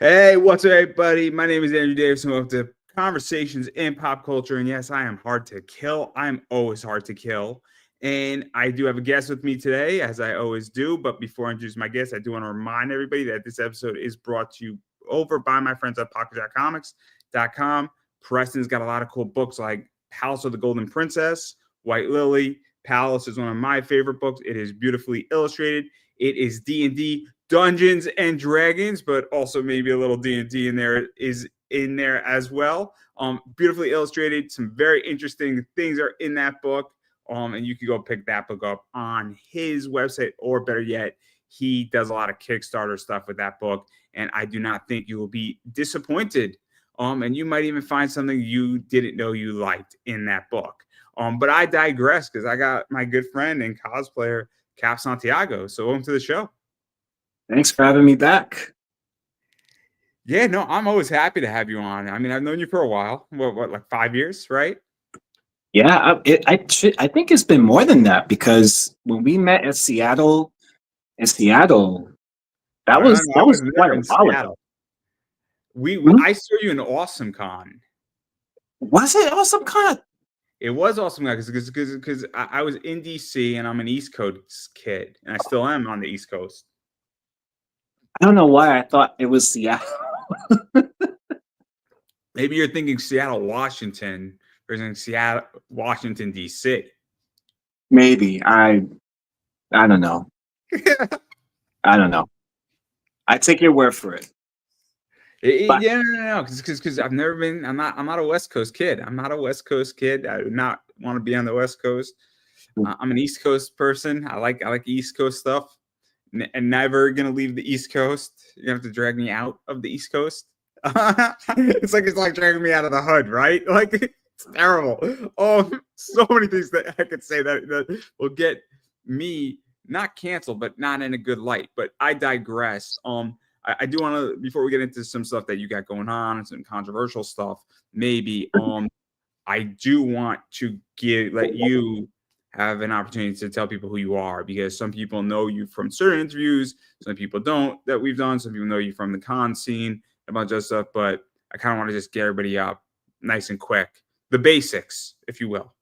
Hey, what's up, everybody? My name is Andrew Davis. Welcome to Conversations in Pop Culture. And yes, I am hard to kill. I'm always hard to kill. And I do have a guest with me today, as I always do. But before I introduce my guest, I do want to remind everybody that this episode is brought to you over by my friends at PocketJackComics.com. Preston's got a lot of cool books like Palace of the Golden Princess, White Lily. Palace is one of my favorite books. It is beautifully illustrated. It is D&D, Dungeons and Dragons, but also maybe a little D&D in there as well. Beautifully illustrated. Some very interesting things are in that book. And you can go pick that book up on his website, or better yet, he does a lot of Kickstarter stuff with that book. And I do not think you will be disappointed. And you might even find something you didn't know you liked in that book. But I digress because I got my good friend and cosplayer, Cap Santiago. So welcome to the show. Thanks for having me back. Yeah, no, I'm always happy to have you on. I mean, I've known you for a while. What, like 5 years, right? Yeah, I think it's been more than that because when we met at Seattle, that was I was quite there a in while Seattle. ago. I saw you in Awesome Con. Was it Awesome Con? It was Awesome Con because I was in DC and I'm an East Coast kid, and I still am on the East Coast. I don't know why I thought it was Seattle. Maybe you're thinking Seattle, Washington, versus Seattle, Washington, DC. Maybe I don't know. I don't know. I take your word for it. Yeah, no, because I've never been. I'm not a West Coast kid. I'm not a West Coast kid. I do not want to be on the West Coast. I'm an East Coast person. I like East Coast stuff, and never gonna leave the East Coast. You have to drag me out of the East Coast. it's like dragging me out of the HUD, right? Like it's terrible. Oh, so many things that I could say that will get me not canceled, but not in a good light. But I digress. I do want to, before we get into some stuff that you got going on and some controversial stuff, maybe I do want to let you have an opportunity to tell people who you are, because some people know you from certain interviews, some people don't that we've done, some people know you from the con scene, a bunch of stuff, but I kind of want to just get everybody up nice and quick. The basics, if you will.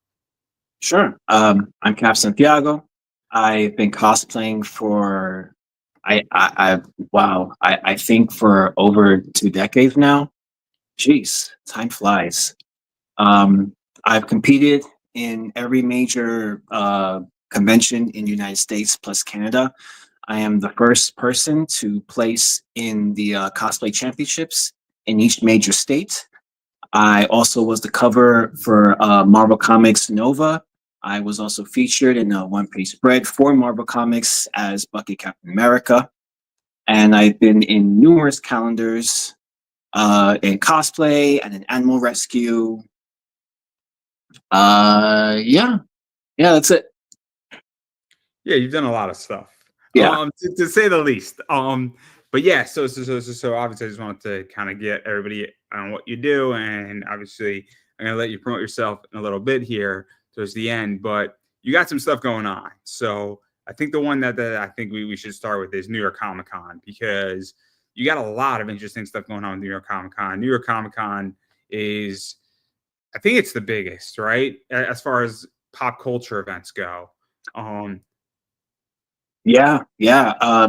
Sure. I'm Cap Santiago. I've been cosplaying for I think for over 2 decades now. Jeez, time flies. I've competed in every major convention in the United States plus Canada. I am the first person to place in the cosplay championships in each major state. I also was the cover for Marvel Comics Nova. I was also featured in a one-page spread for Marvel Comics as Bucky Captain America. And I've been in numerous calendars in cosplay and in animal rescue. Yeah, that's it. Yeah, you've done a lot of stuff. Yeah. To say the least. But yeah, so obviously I just wanted to kind of get everybody on what you do, and obviously I'm gonna let you promote yourself in a little bit here towards the end, but you got some stuff going on. So I think the one that I think we should start with is New York Comic Con, because you got a lot of interesting stuff going on with New York Comic Con. New York Comic Con is, I think it's the biggest, right? As far as pop culture events go. Yeah.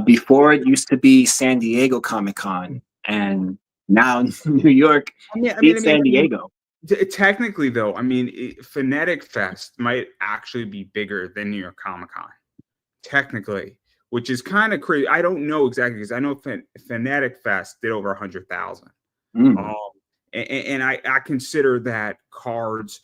Before it used to be San Diego Comic Con, and now New York is San Diego. Technically, though, Fanatic Fest might actually be bigger than New York Comic Con. Technically, which is kind of crazy. I don't know exactly, because I know Fanatic Fest did over 100,000. And I consider that cards,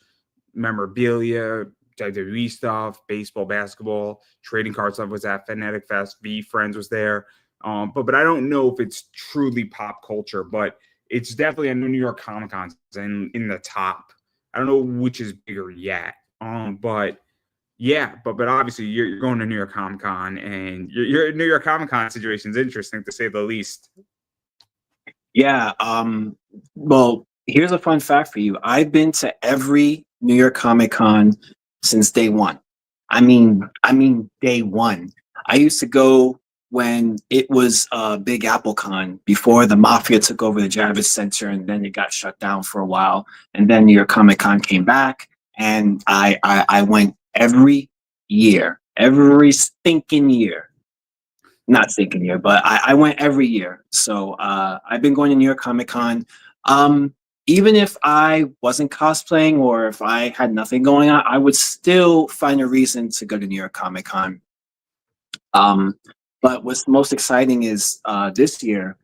memorabilia, WWE stuff, baseball, basketball, trading card stuff was at Fanatic Fest. VeeFriends was there. But I don't know if it's truly pop culture, but it's definitely, I know New York Comic Con's in the top. I don't know which is bigger yet. But yeah, but obviously you're going to New York Comic Con, and your New York Comic Con situation is interesting, to say the least. Yeah. Well, here's a fun fact for you. I've been to every New York Comic Con since day one. I mean, day one. I used to go when it was Big AppleCon before the Mafia took over the Javits Center, and then it got shut down for a while, and then New York Comic Con came back, and I went every year, every stinking year. Not stinking year, but I went every year. So I've been going to New York Comic Con. Um, Even if I wasn't cosplaying or if I had nothing going on, I would still find a reason to go to New York Comic Con. Um, but what's most exciting is this year,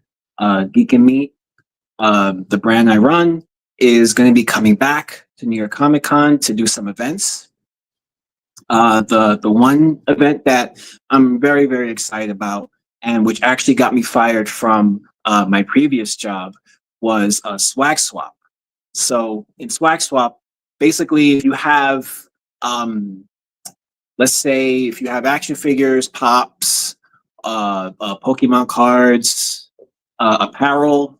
Geek and Meat, the brand I run, is going to be coming back to New York Comic Con to do some events. The one event that I'm very, very excited about, and which actually got me fired from my previous job, was Swag Swap. So in Swag Swap, basically, if you have, let's say, if you have action figures, pops, Pokemon cards, apparel,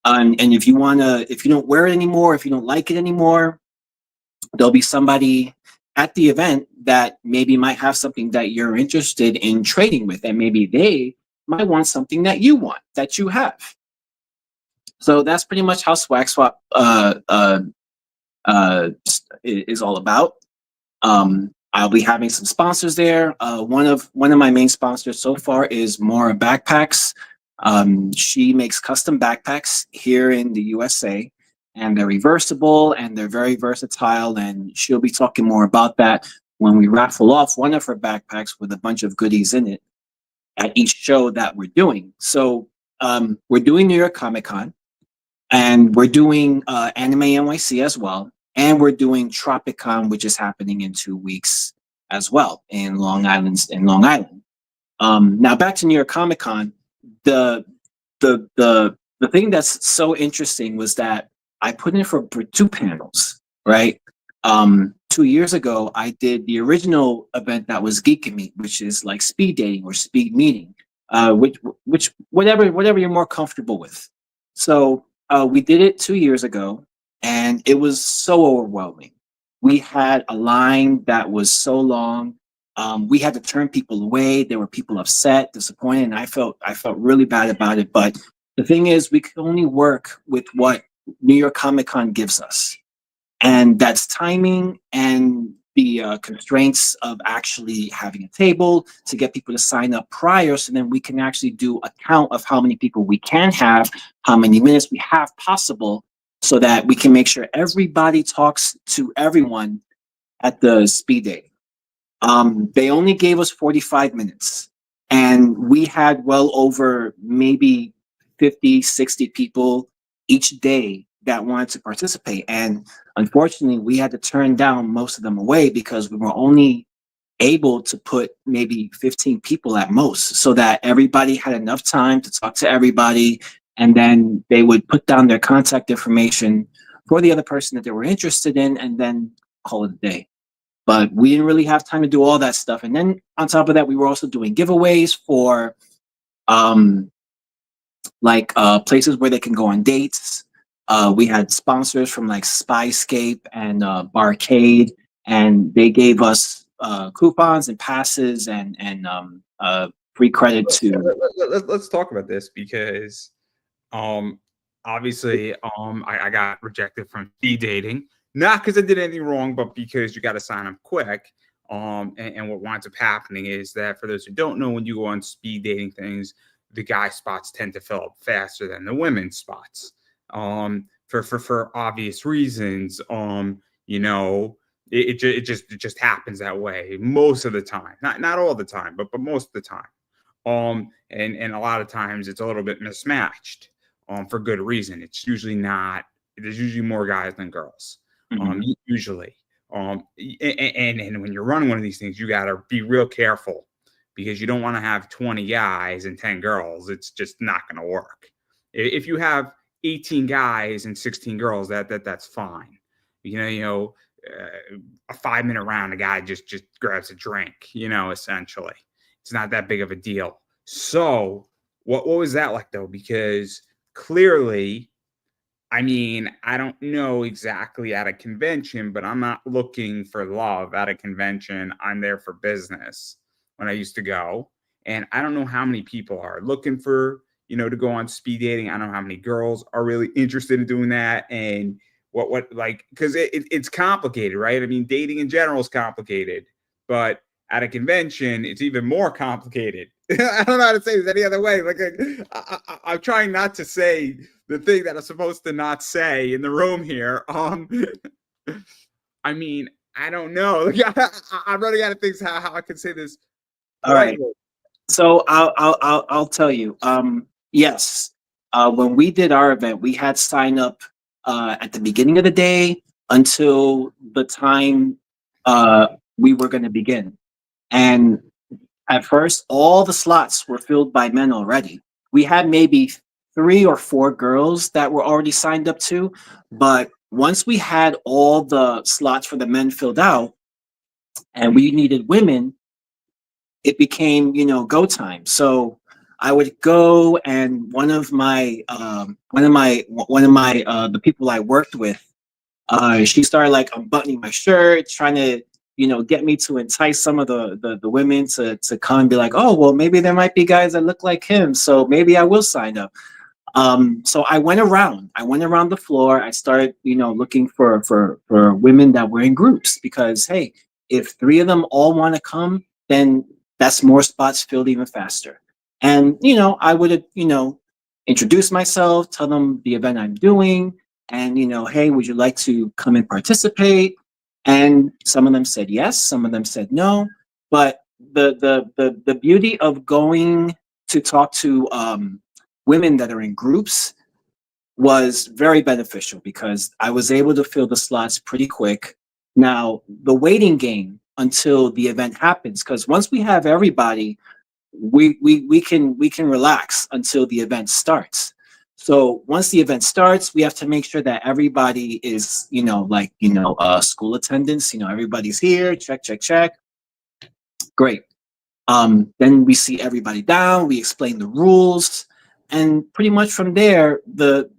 and if you if you don't wear it anymore, if you don't like it anymore, there'll be somebody at the event that maybe might have something that you're interested in trading with, and maybe they might want something that you want, that you have. So that's pretty much how Swag Swap is all about. I'll be having some sponsors there. One of my main sponsors so far is Mora Backpacks. She makes custom backpacks here in the USA, and they're reversible and they're very versatile. And she'll be talking more about that when we raffle off one of her backpacks with a bunch of goodies in it at each show that we're doing. So we're doing New York Comic Con, and we're doing Anime NYC as well. And we're doing Tropicon, which is happening in 2 weeks as well in Long Island. Now back to New York Comic Con. The thing that's so interesting was that I put in for 2 panels, right? 2 years ago, I did the original event that was Geek and Meet, which is like speed dating or speed meeting, which whatever you're more comfortable with. So we did it 2 years ago, and it was so overwhelming. We had a line that was so long. We had to turn people away. There were people upset, disappointed, and I felt really bad about it. But the thing is, we can only work with what New York Comic Con gives us, and that's timing and the constraints of actually having a table to get people to sign up prior, so then we can actually do a count of how many people we can have, how many minutes we have possible, so that we can make sure everybody talks to everyone at the speed date. They only gave us 45 minutes, and we had well over maybe 50, 60 people each day that wanted to participate. And unfortunately, we had to turn down most of them away because we were only able to put maybe 15 people at most, so that everybody had enough time to talk to everybody. And then they would put down their contact information for the other person that they were interested in, and then call it a day. But we didn't really have time to do all that stuff. And then on top of that, we were also doing giveaways for places where they can go on dates. We had sponsors from like Spyscape and Barcade, and they gave us coupons and passes and free credit to. Let's talk about this because obviously I got rejected from speed dating, not because I did anything wrong, but because you got to sign up quick. And what winds up happening is that, for those who don't know, when you go on speed dating things, the guy spots tend to fill up faster than the women's spots. For obvious reasons. You know, it just happens that way most of the time. Not all the time, but most of the time. And a lot of times it's a little bit mismatched. For good reason. It's usually not. There's usually more guys than girls. Usually. And when you're running one of these things, you got to be real careful, because you don't want to have 20 guys and 10 girls. It's just not going to work. If you have 18 guys and 16 girls, that's fine. A 5-minute round, a guy just grabs a drink, essentially. It's not that big of a deal. So what was that like, though? Because clearly, I mean, I don't know exactly at a convention, but I'm not looking for love at a convention. I'm there for business when I used to go. And I don't know how many people are looking for, to go on speed dating. I don't know how many girls are really interested in doing that. And what like, because it's complicated, right? I mean, dating in general is complicated, but at a convention, it's even more complicated. I don't know how to say this any other way. Like, I'm trying not to say the thing that I'm supposed to not say in the room here. I mean, I don't know. Like, I'm running out of things how I can say this All right. politely. So I'll tell you. Yes, when we did our event, we had sign up at the beginning of the day until the time we were going to begin. And at first, all the slots were filled by men already. We had maybe 3 or 4 girls that were already signed up too. But once we had all the slots for the men filled out and we needed women, it became, go time. So I would go, and one of my the people I worked with, she started like unbuttoning my shirt, trying to, get me to entice some of the women to come and be like, oh, well, maybe there might be guys that look like him, so maybe I will sign up. So I went around the floor. I started, looking for women that were in groups, because hey, if 3 of them all want to come, then that's more spots filled even faster. And I would, introduce myself, tell them the event I'm doing, and hey, would you like to come and participate? And some of them said yes, some of them said no. But the beauty of going to talk to women that are in groups was very beneficial, because I was able to fill the slots pretty quick. Now, the waiting game until the event happens, because once we have everybody, we can relax until the event starts. So once the event starts, we have to make sure that everybody is, school attendance. Everybody's here. Check, check, check. Great. Then we see everybody down, we explain the rules, and pretty much from there, the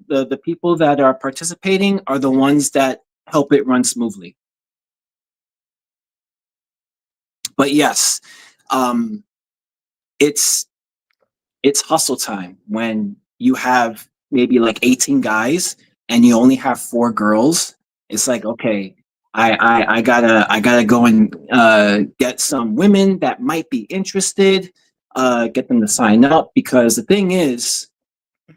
people that are participating are the ones that help it run smoothly. But yes, um, it's it's hustle time when you have maybe like 18 guys and you only have 4 girls. It's like, okay, I gotta go and get some women that might be interested, get them to sign up, because the thing is,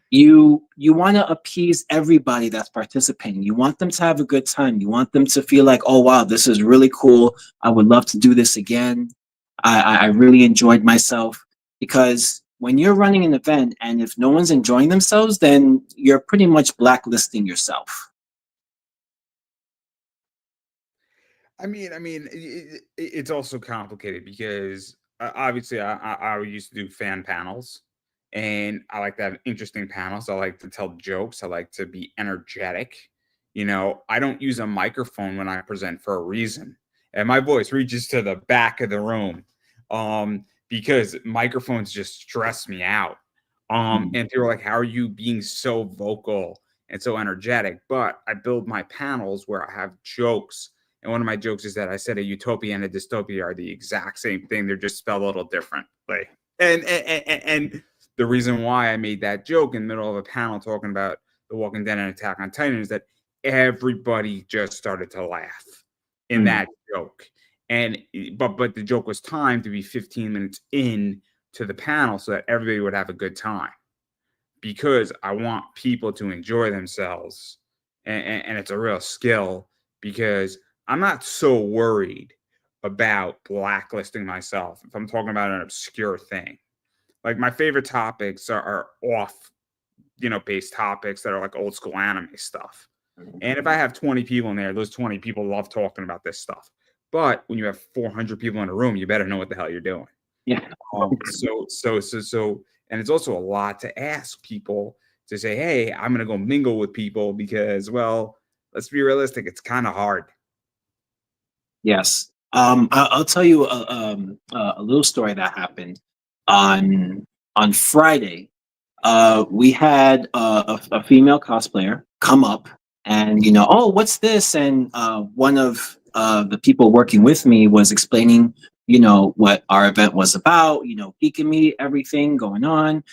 you want to appease everybody that's participating. You want them to have a good time. You want them to feel like, oh wow, this is really cool. I would love to do this again. I really enjoyed myself. Because when you're running an event and if no one's enjoying themselves, then you're pretty much blacklisting yourself. I mean, it's also complicated because obviously I used to do fan panels, and I like to have interesting panels. I like to tell jokes. I like to be energetic. I don't use a microphone when I present for a reason, and my voice reaches to the back of the room, because microphones just stress me out. Mhm. And people are like, "How are you being so vocal and so energetic?" But I build my panels where I have jokes, and one of my jokes is that I said a utopia and a dystopia are the exact same thing. They're just spelled a little differently. And the reason why I made that joke in the middle of a panel talking about The Walking Dead and Attack on Titan is that everybody just started to laugh in Mhm. that joke. And but the joke was timed to be 15 minutes in to the panel so that everybody would have a good time, because I want people to enjoy themselves. And it's a real skill, because I'm not so worried about blacklisting myself if I'm talking about an obscure thing. Like, my favorite topics are off, based topics that are like old school anime stuff. And if I have 20 people in there, those 20 people love talking about this stuff. But when you have 400 people in a room, you better know what the hell you're doing. Yeah. And it's also a lot to ask people to say, "Hey, I'm gonna go mingle with people," because, well, let's be realistic, it's kind of hard. Yes. I'll tell you a little story that happened on Friday. We had a female cosplayer come up, and oh, what's this? And one of the people working with me was explaining what our event was about, geeking me, everything going on.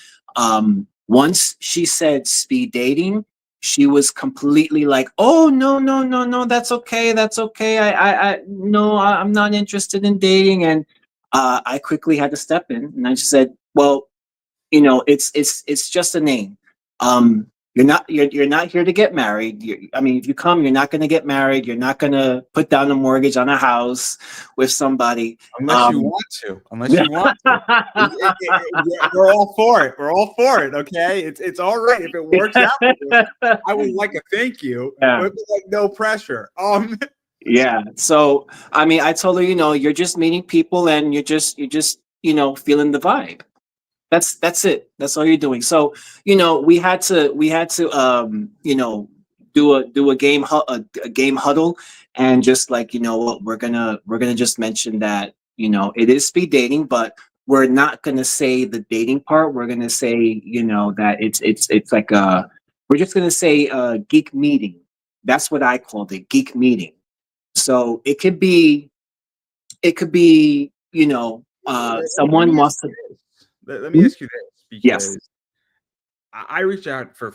Once she said speed dating, she was completely like, "Oh, no, no, no, no, that's okay, that's okay. No, I'm not interested in dating." And I quickly had to step in, and I just said, "Well, it's just a name. You're not here to get married. I mean, if you come, you're not going to get married. You're not going to put down a mortgage on a house with somebody." Unless you Um, want to. Unless you want to. We're all for it. We're all for it. Okay, it's all right if it works out for you. I would like a thank you, yeah, but like no pressure. yeah. So I mean, I told her, you're just meeting people, and you're just feeling the vibe. That's it. That's all you're doing. So, we had to do a a game huddle, and just like, what, we're gonna just mention that, it is speed dating, but we're not gonna say the dating part. We're gonna say, that it's like we're just gonna say geek meeting. That's what I called it, geek meeting. So it could be, Let someone me ask wants to. you this. Let me Mhm. ask you this Yes. because I reach out for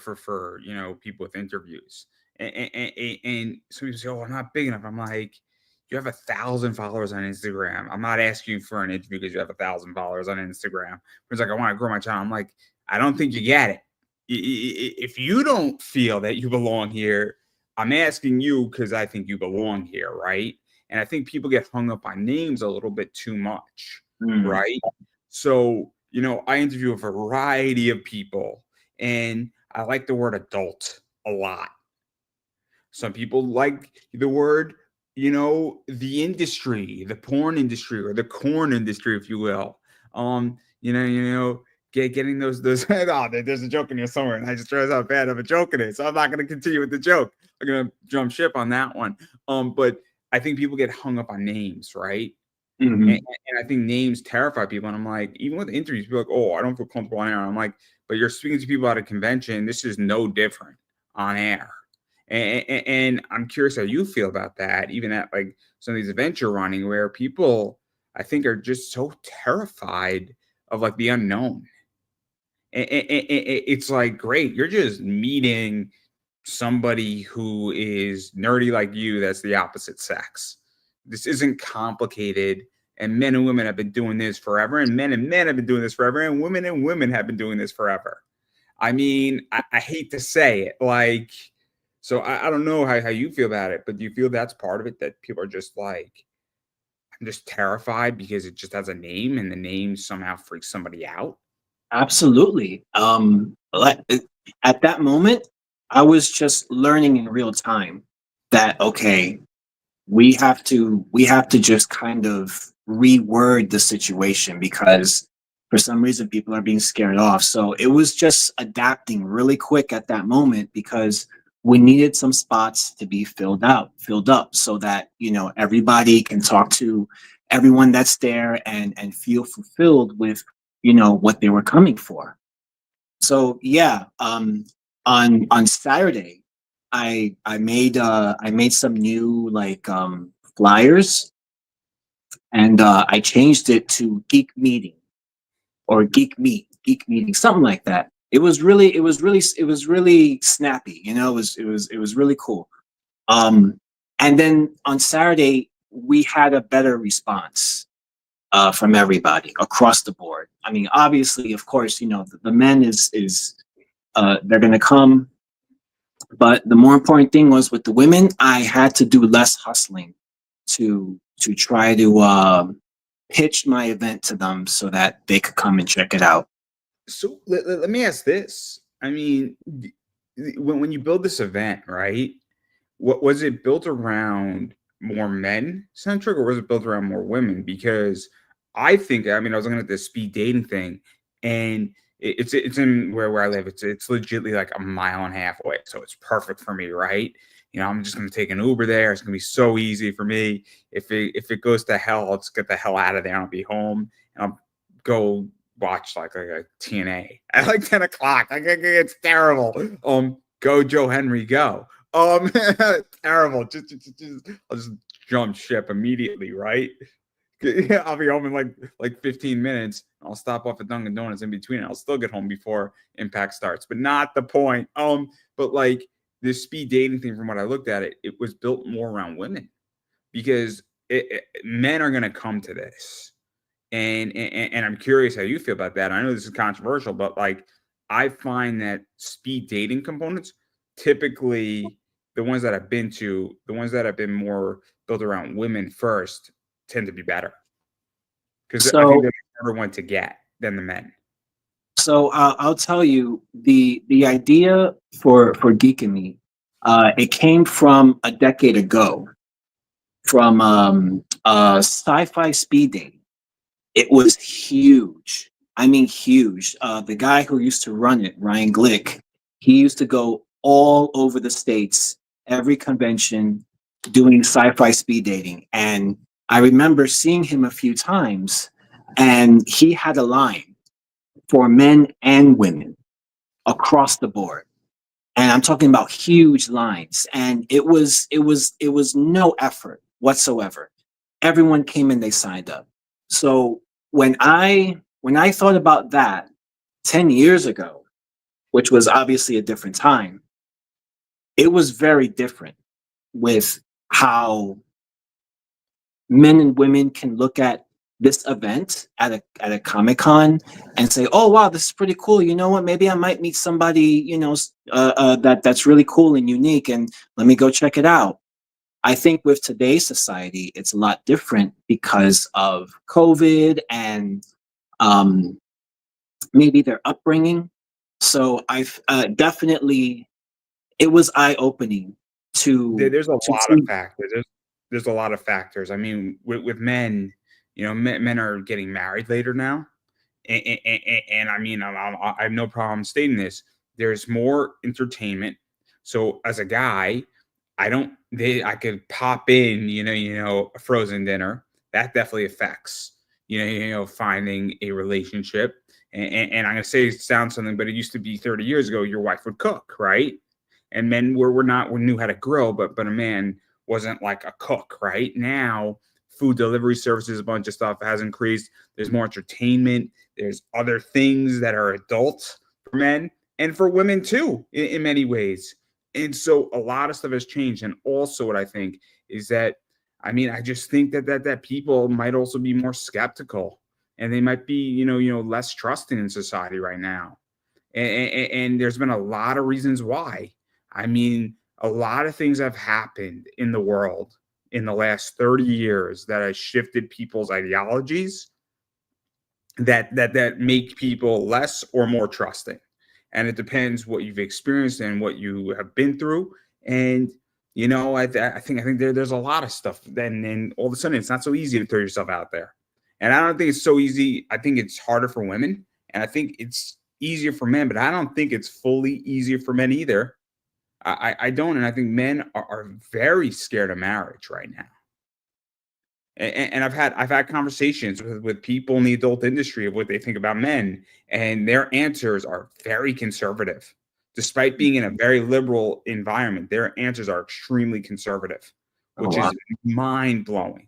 people with interviews, and some people say, "Oh, I'm not big enough." I'm like, "You have 1,000 followers on Instagram. I'm not asking you for an interview because you have 1,000 followers on Instagram." It's like, "I want to grow my channel." I'm like, "I don't think you get it. If you don't feel that you belong here, I'm asking you because I think you belong here, right?" And I think people get hung up on names a little bit too much, Mm. right? So, I interview a variety of people, and I like the word adult a lot. Some people like the word, the industry, the porn industry, or the corn industry, if you will. Getting those. Oh, there's a joke in here somewhere, and I just realized how bad of a joke it is. So I'm not going to continue with the joke. I'm going to jump ship on that one. But I think people get hung up on names, right? And, Mhm. and I think names terrify people. And I'm like, even with interviews, people are like, "Oh, I don't feel comfortable on air." I'm like, but you're speaking to people at a convention. This is no different on air. And I'm curious how you feel about that, even at like some of these events you're running where people, I think, are just so terrified of like the unknown. It's like, great, you're just meeting somebody who is nerdy like you that's the opposite sex. This isn't complicated. And men and women have been doing this forever, and men have been doing this forever, and women have been doing this forever. I mean, I hate to say it, like, so I don't know how you feel about it, but do you feel that's part of it, that people are just like, I'm just terrified because it just has a name and the name somehow freaks somebody out? Absolutely. At that moment, I was just learning in real time that, okay, we have to just kind of reword the situation, because for some reason people are being scared off. So it was just adapting really quick at that moment, because we needed some spots to be filled up, so that, everybody can talk to everyone that's there, and feel fulfilled with, what they were coming for. So yeah, on Saturday, I made some new, like, flyers, and I changed it to Geek Meeting, or Geek Meeting, something like that. It was really snappy. It was really cool. Um, and then on Saturday we had a better response from everybody across the board. I mean, obviously, of course, the men is they're gonna come. But the more important thing was, with the women, I had to do less hustling to try to pitch my event to them, so that they could come and check it out. So let me ask this. I mean, when you build this event, right? What was it built around, more men centric, or was it built around more women? Because I mean, I was looking at this speed dating thing, and it's in where I live. It's legitly like a mile and a half away, so it's perfect for me, right? I'm just gonna take an Uber there. It's gonna be so easy for me. If it goes to hell, I'll just get the hell out of there. I'll be home, and I'll go watch like a TNA at like 10 o'clock. Like, it's terrible. Go Joe Henry, go. Um, Terrible. I'll just jump ship immediately, right? Yeah, I'll be home in like 15 minutes. I'll stop off at Dunkin' Donuts in between. And I'll still get home before Impact starts, but not the point. But like this speed dating thing, from what I looked at it, it was built more around women because men are going to come to this, and I'm curious how you feel about that. I know this is controversial, but like I find that speed dating components typically the ones that I've been to, the ones that have been more built around women first tend to be better because I think So they're the harder one to get than the men. I'll tell you the idea for Geek and Me, it came from a decade ago from sci-fi speed dating. It was huge. I mean, huge. The guy who used to run it, Ryan Glick, he used to go all over the states, every convention, doing sci-fi speed dating. And I remember seeing him a few times, and he had a line for men and women across the board. And I'm talking about huge lines. And it was no effort whatsoever. Everyone came and they signed up. So when I thought about that 10 years ago, which was obviously a different time, it was very different with how men and women can look at this event at a Comic Con and say, "Oh wow, this is pretty cool. You know what? Maybe I might meet somebody, that's really cool and unique, and let me go check it out." I think with today's society, it's a lot different because of COVID and um, maybe their upbringing. So I've definitely it was eye opening There's a to lot of see. factors. There's a lot of factors. I mean, with men, men are getting married later now, and I mean, I have no problem stating this. There's more entertainment. So as a guy, I could pop in, a frozen dinner. That definitely affects, finding a relationship. And I'm gonna say it sounds something, but it used to be 30 years ago. Your wife would cook, right? And men were not we knew how to grill, but a man wasn't like a cook, right? Now food delivery services, a bunch of stuff has increased. There's more entertainment. There's other things that are adult for men and for women too, in many ways. And so a lot of stuff has changed. And also, what I think is that, I mean, I just think that people might also be more skeptical, and they might be, less trusting in society right now. And there's been a lot of reasons why. I mean, a lot of things have happened in the world in the last 30 years that has shifted people's ideologies that make people less or more trusting. And it depends what you've experienced and what you have been through. And I think there's a lot of stuff. Then all of a sudden, it's not so easy to throw yourself out there. And I don't think it's so easy. I think it's harder for women, and I think it's easier for men. But I don't think it's fully easier for men either. I don't, and I think men are very scared of marriage right now. And I've had conversations with people in the adult industry of what they think about men, and their answers are very conservative. Despite being in a very liberal environment, their answers are extremely conservative, Oh, which wow. is mind blowing.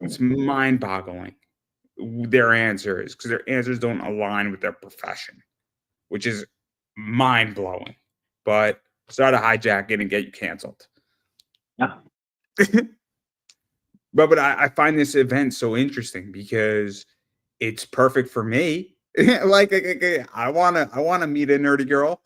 It's mind boggling. Their answers, because their answers don't align with their profession, which is mind blowing. But sorry to hijack it and get you canceled. Yeah. But I find this event so interesting because it's perfect for me. like, I wanna meet a nerdy girl.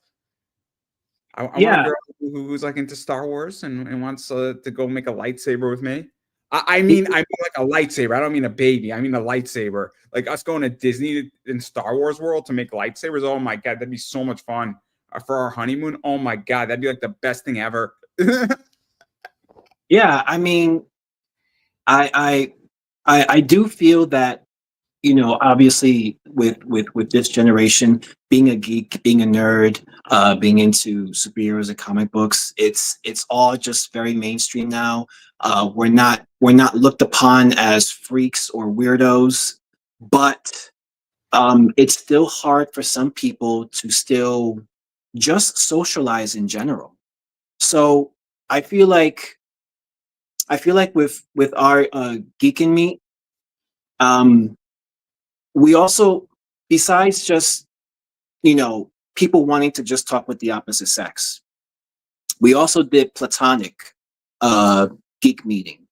I want a Yeah. girl who's like into Star Wars and wants to go make a lightsaber with me. I mean like a lightsaber. I don't mean a baby. I mean a lightsaber. Like us going to Disney in Star Wars World to make lightsabers. Oh my god, that'd be so much fun for our honeymoon. Oh my god, that'd be like the best thing ever. Yeah. I mean, I I do feel that, obviously with this generation, being a geek, being a nerd, being into superheroes and comic books, it's all just very mainstream now. We're not looked upon as freaks or weirdos, but it's still hard for some people to still just socialize in general. So I feel like with our Geek and Meet, We also, besides just, people wanting to just talk with the opposite sex, we also did platonic uh, geek meeting,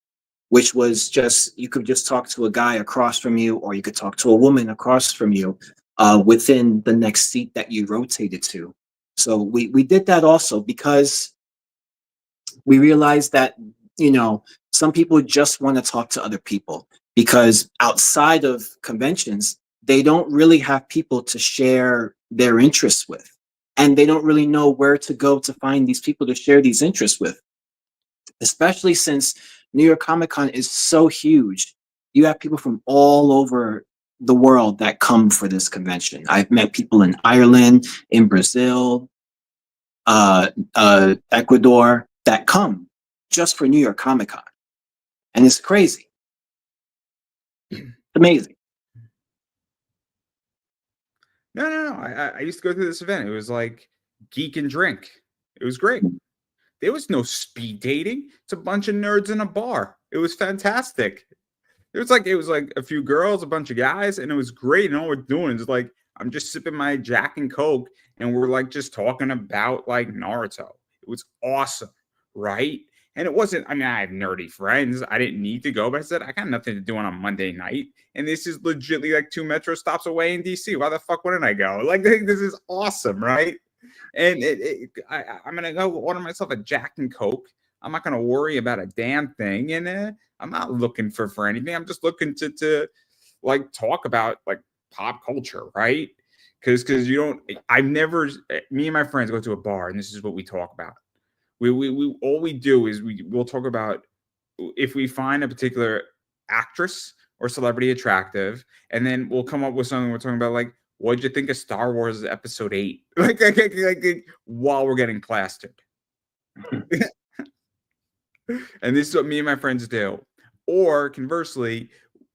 which was just, you could just talk to a guy across from you, or you could talk to a woman across from you within the next seat that you rotated to. So we did that also because we realized that, some people just want to talk to other people, because outside of conventions, they don't really have people to share their interests with. And they don't really know where to go to find these people to share these interests with, especially since New York Comic Con is so huge. You have people from all over the world that come for this convention. I've met people in Ireland, in Brazil, Ecuador, that come just for New York Comic Con. And it's crazy. It's amazing. No. I used to go to this event. It was like geek and drink. It was great. There was no speed dating. It's a bunch of nerds in a bar. It was fantastic. It was like a few girls, a bunch of guys, and it was great. And all we're doing is like I'm just sipping my Jack and Coke, and we're like just talking about like Naruto. It was awesome, right? And it wasn't. I mean, I have nerdy friends. I didn't need to go, but I said I got nothing to do on a Monday night, and this is legitimately like 2 metro stops away in DC. Why the fuck wouldn't I go? Like this is awesome, right? And I'm gonna go order myself a Jack and Coke. I'm not gonna worry about a damn thing, and I'm not looking for anything. I'm just looking to like talk about like pop culture, right? Because you don't. I've never. Me and my friends go to a bar, and this is what we talk about. We all we do is we'll talk about if we find a particular actress or celebrity attractive, and then we'll come up with something we're talking about like what'd you think of Star Wars Episode 8? Like, while we're getting plastered. And this is what me and my friends do. Or conversely,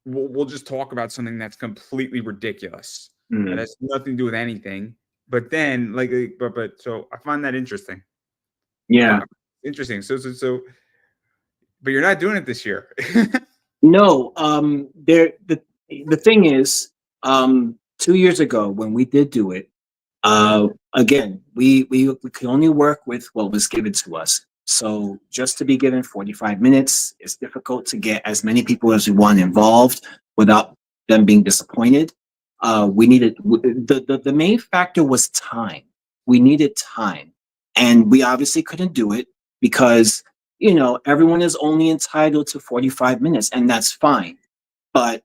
we'll just talk about something that's completely ridiculous. That has nothing to do with anything. But then, but so I find that interesting. Yeah. Interesting. So, but you're not doing it this year. No, the thing is, 2 years ago when we did do it, again, we could only work with what was given to us. So just to be given 45 minutes, it's difficult to get as many people as we want involved without them being disappointed. We needed the main factor was time. We needed time, and we obviously couldn't do it because everyone is only entitled to 45 minutes, and that's fine. But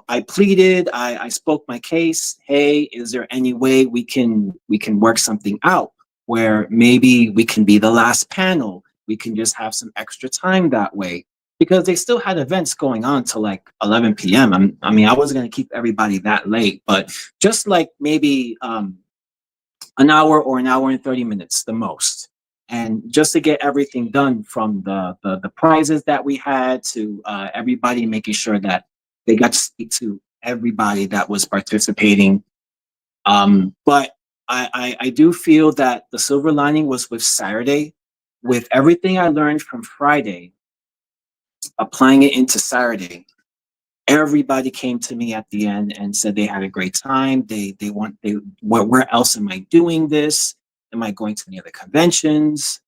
I pleaded, I spoke my case. Hey, is there any way we can work something out where maybe we can be the last panel? We can just have some extra time that way, because they still had events going on till like 11 p.m. I mean, I wasn't going to keep everybody that late, but just like maybe an hour or an hour and 30 minutes the most. And just to get everything done, from the prizes that we had to everybody making sure that they got to speak to everybody that was participating. But I do feel that the silver lining was with Saturday. With everything I learned from Friday, applying it into Saturday, everybody came to me at the end and said they had a great time. Where else am I doing this? Am I going to any other conventions?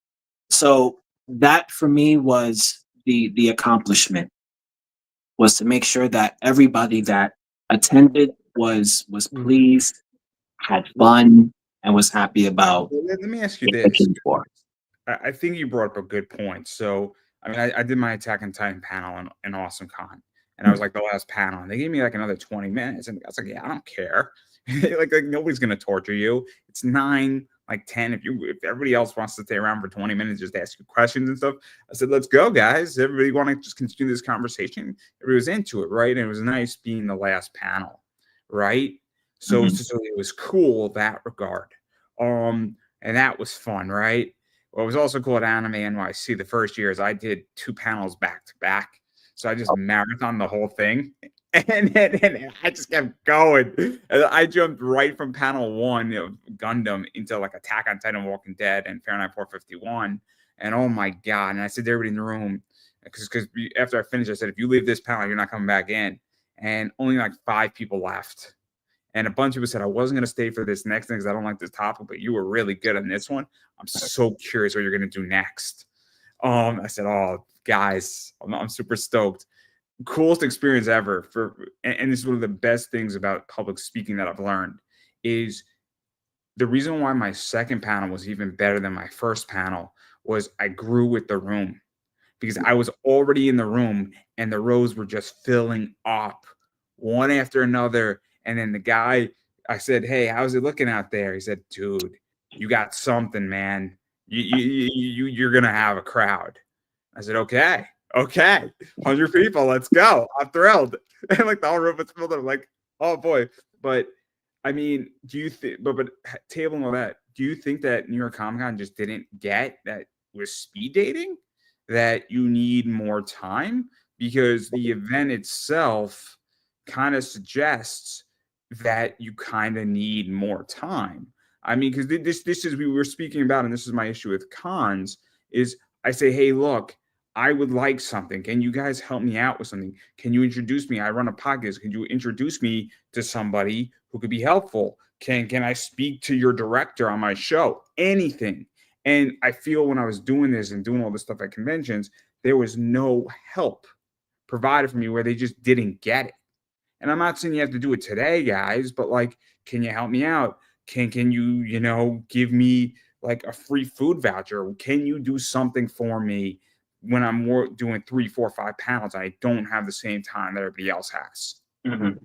So that for me was the accomplishment, was to make sure that everybody that attended was pleased, had fun, and was happy about Let me ask you what they this. came for. I think you brought up a good point. So, I mean, I did my Attack on Titan panel in Awesome Con, and I was like the last panel, and they gave me like another 20 minutes, and I was like, yeah, I don't care. like nobody's gonna torture you. It's 9, like 10. If everybody else wants to stay around for 20 minutes, just ask you questions and stuff. I said, let's go, guys. Everybody want to just continue this conversation? Everybody was into it, right? And it was nice being the last panel, right? So, Mhm. so it was cool that regard. And that was fun, right? What was also cool at Anime NYC the first year is I did 2 panels back to back. So I just marathon the whole thing. And I just kept going. And I jumped right from panel 1 of Gundam into like Attack on Titan, Walking Dead, and Fahrenheit 451. And oh my God. And I said to everybody in the room, because after I finished, I said, if you leave this panel, you're not coming back in. and only like 5 people left. And a bunch of people said I wasn't going to stay for this next thing because I don't like this topic, but you were really good on this one. I'm so curious what you're going to do next. I said, oh, guys, I'm super stoked. Coolest experience ever and this is one of the best things about public speaking that I've learned is the reason why my second panel was even better than my first panel was I grew with the room because I was already in the room and the rows were just filling up one after another. And then the guy, I said, hey, how's it looking out there? He said, dude, you got something, man. You're going to have a crowd. I said, okay, 100 people, let's go. I'm thrilled. And like the whole room was filled up. I'm like, oh boy. But I mean, do you think, but tabling all that, do you think that New York Comic Con just didn't get that with speed dating, that you need more time? Because the event itself kind of suggests that you kind of need more time. I mean, because this is we were speaking about, and this is my issue with cons, is I say, hey, look, I would like something. Can you guys help me out with something? Can you introduce me? I run a podcast. Can you introduce me to somebody who could be helpful? Can I speak to your director on my show? Anything. And I feel when I was doing this and doing all this stuff at conventions, there was no help provided for me where they just didn't get it. And I'm not saying you have to do it today, guys, but like, can you help me out? Can you, give me like a free food voucher? Can you do something for me when I'm doing 3, 4, 5 panels? I don't have the same time that everybody else has. Mm-hmm.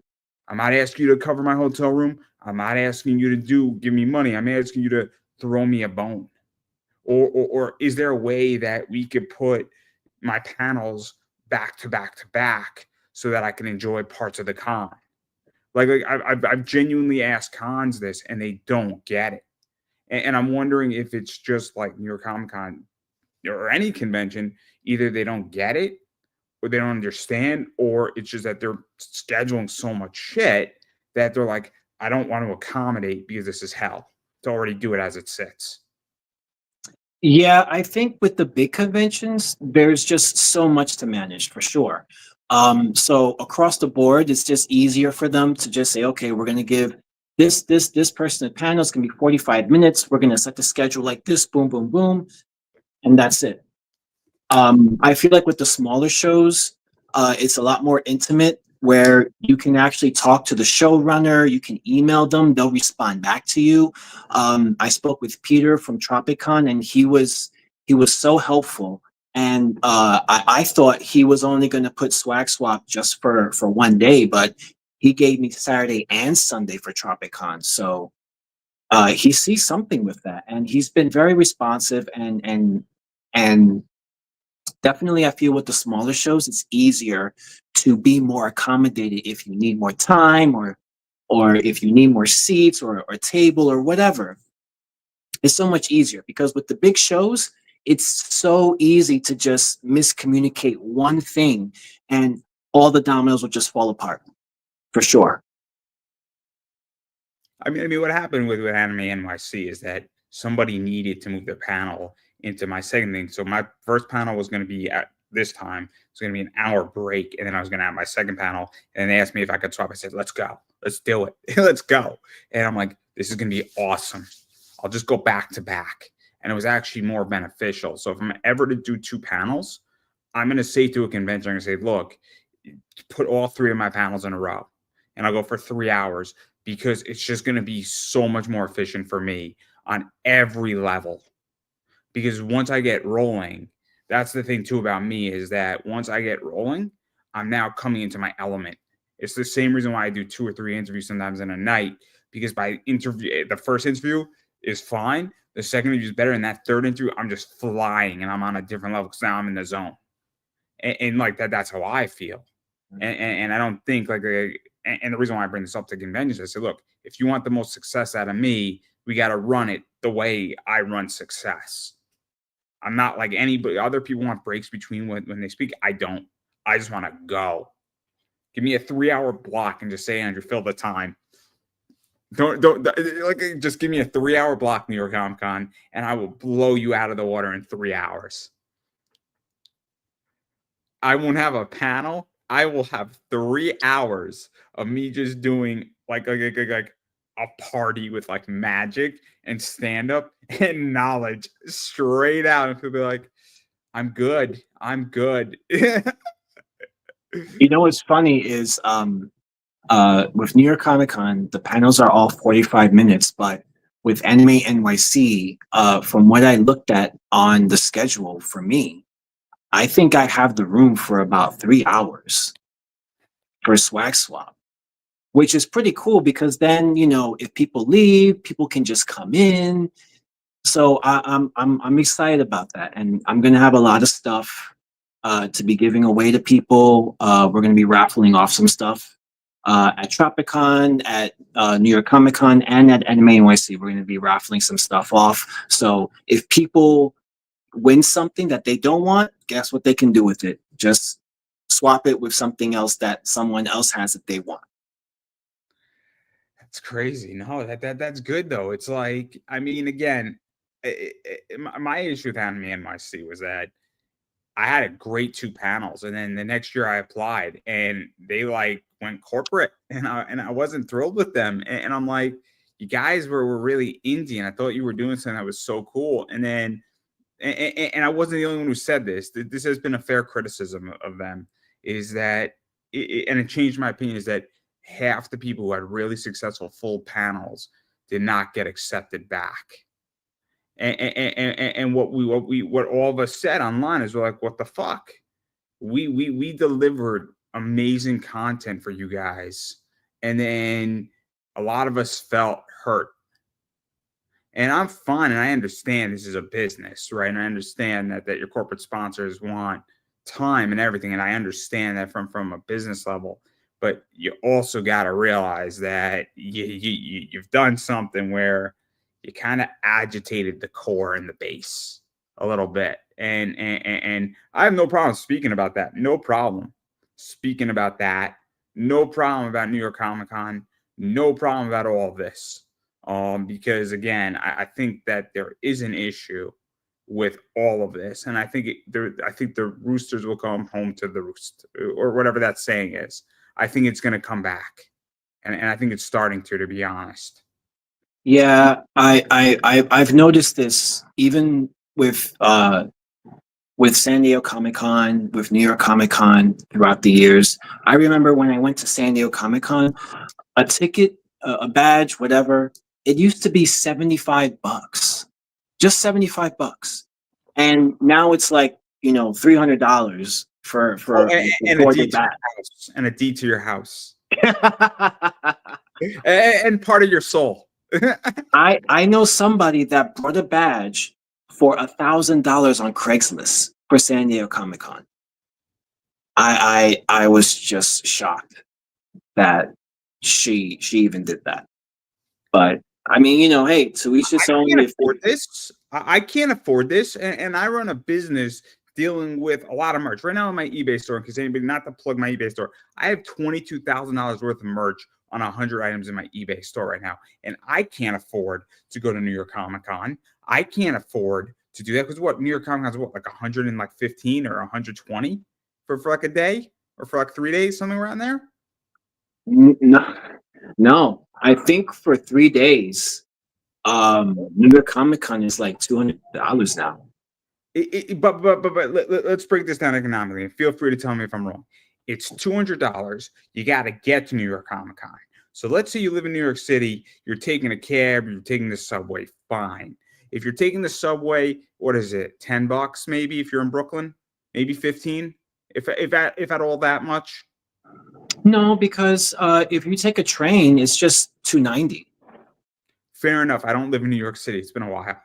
I'm not asking you to cover my hotel room. I'm not asking you to give me money. I'm asking you to throw me a bone. Or is there a way that we could put my panels back to back to back so that I can enjoy parts of the con? Like I've genuinely asked cons this and they don't get it. And I'm wondering if it's just like New York Comic Con or any convention, either they don't get it or they don't understand, or it's just that they're scheduling so much shit that they're like, I don't want to accommodate because this is hell to already do it as it sits. Yeah, I think with the big conventions, there's just so much to manage for sure. So across the board, it's just easier for them to just say, okay, we're going to give this person a panel. It's going to be 45 minutes. We're going to set the schedule like this, boom, boom, boom, and that's it. I feel like with the smaller shows, it's a lot more intimate where you can actually talk to the showrunner, you can email them, they'll respond back to you. I spoke with Peter from Tropicon and he was so helpful. And I thought he was only going to put Swag Swap just for one day, but he gave me Saturday and Sunday for Tropicon. So he sees something with that, and he's been very responsive and definitely, I feel with the smaller shows, it's easier to be more accommodated if you need more time or if you need more seats or a table or whatever. It's so much easier because with the big shows, it's so easy to just miscommunicate one thing and all the dominoes will just fall apart for sure. I mean, what happened with Anime NYC is that somebody needed to move their panel into my second thing. So my first panel was going to be at this time. It's going to be an hour break, and then I was going to have my second panel. And they asked me if I could swap. I said, "Let's go, let's do it, let's go." And I'm like, "This is going to be awesome. I'll just go back to back." And it was actually more beneficial. So if I'm ever to do 2 panels, I'm going to say to a convention, I'm going to say, "Look, put all 3 of my panels in a row, and I'll go for 3 hours." Because it's just going to be so much more efficient for me on every level. Because once I get rolling, that's the thing too about me is that once I get rolling, I'm now coming into my element. It's the same reason why I do 2 or 3 interviews sometimes in a night, because by interview, the first interview is fine. The second interview is better. And that third interview, I'm just flying and I'm on a different level because now I'm in the zone. And like that's how I feel. And I don't think like, and the reason why I bring this up to conventions, I say, look, if you want the most success out of me, we got to run it the way I run success. I'm not like anybody. Other people want breaks between when they speak. I don't. I just want to go. Give me a 3-hour block and just say, Andrew, fill the time. Don't like just give me a 3-hour block, New York Comic Con, and I will blow you out of the water in 3 hours. I won't have a panel. I will have 3 hours of me just doing like a party with like magic and stand up and knowledge straight out, and people be like, "I'm good. I'm good." You know what's funny is with New York Comic Con, the panels are all 45 minutes, but with Anime NYC, from what I looked at on the schedule for me, I think I have the room for about 3 hours for a swag swap, which is pretty cool because then, you know, if people leave, people can just come in. So I'm excited about that, and I'm gonna have a lot of stuff to be giving away to people. We're gonna be raffling off some stuff at Tropicon, at New York Comic Con, and at Anime NYC. We're gonna be raffling some stuff off. So if people win something that they don't want, guess what they can do with it? Just swap it with something else that someone else has that they want. That's crazy. No, that's good though. It's like, I mean, again, my issue with Anime NYC was that I had a great 2 panels, and then the next year I applied, and they like went corporate, and I wasn't thrilled with them, and I'm like, you guys were really indie, and I thought you were doing something that was so cool, and then and I wasn't the only one who said this. This has been a fair criticism of them, is that and it changed my opinion, is that half the people who had really successful full panels did not get accepted back. And what all of us said online is, we're like, what the fuck? We delivered amazing content for you guys, and then a lot of us felt hurt. And I'm fine, and I understand this is a business, right? And I understand that your corporate sponsors want time and everything, and I understand that from a business level. But you also got to realize that you've done something where you kind of agitated the core and the base a little bit, and I have no problem speaking about that. No problem speaking about that. No problem about New York Comic Con. No problem about all of this, because again, I think that there is an issue with all of this, and I think the roosters will come home to the roost, or whatever that saying is. I think it's going to come back, and I think it's starting to be honest. Yeah, I've noticed this even with San Diego Comic Con, with New York Comic Con throughout the years. I remember when I went to San Diego Comic Con, a ticket, a badge, whatever, it used to be $75, just $75, and now it's like, you know, $300 Oh, for and a for D the to badge. your house, and a D to your house, and part of your soul. I know somebody that bought a badge for $1,000 on Craigslist for San Diego Comic Con. I was just shocked that she even did that. But I mean, you know, hey, to each his I own. can't If afford this. I can't afford this, and I run a business dealing with a lot of merch right now on my eBay store. Because anybody, not to plug my eBay store, I have $22,000 worth of merch on 100 items in my eBay store right now, and I can't afford to go to New York Comic Con. I can't afford to do that because what, New York Comic Con is what, like 115 or 120 for like a day, or for like 3 days, something around there. no, no, I think for 3 days, New York Comic Con is like $200 now. But let's break this down economically, and feel free to tell me if I'm wrong. It's $200. You got to get to New York Comic Con. So let's say you live in New York City, you're taking a cab, you're taking the subway, fine. If you're taking the subway, what is it, $10 maybe if you're in Brooklyn, maybe 15, if at all that much. No, because if you take a train, it's just 290. Fair enough. I don't live in New York City. It's been a while,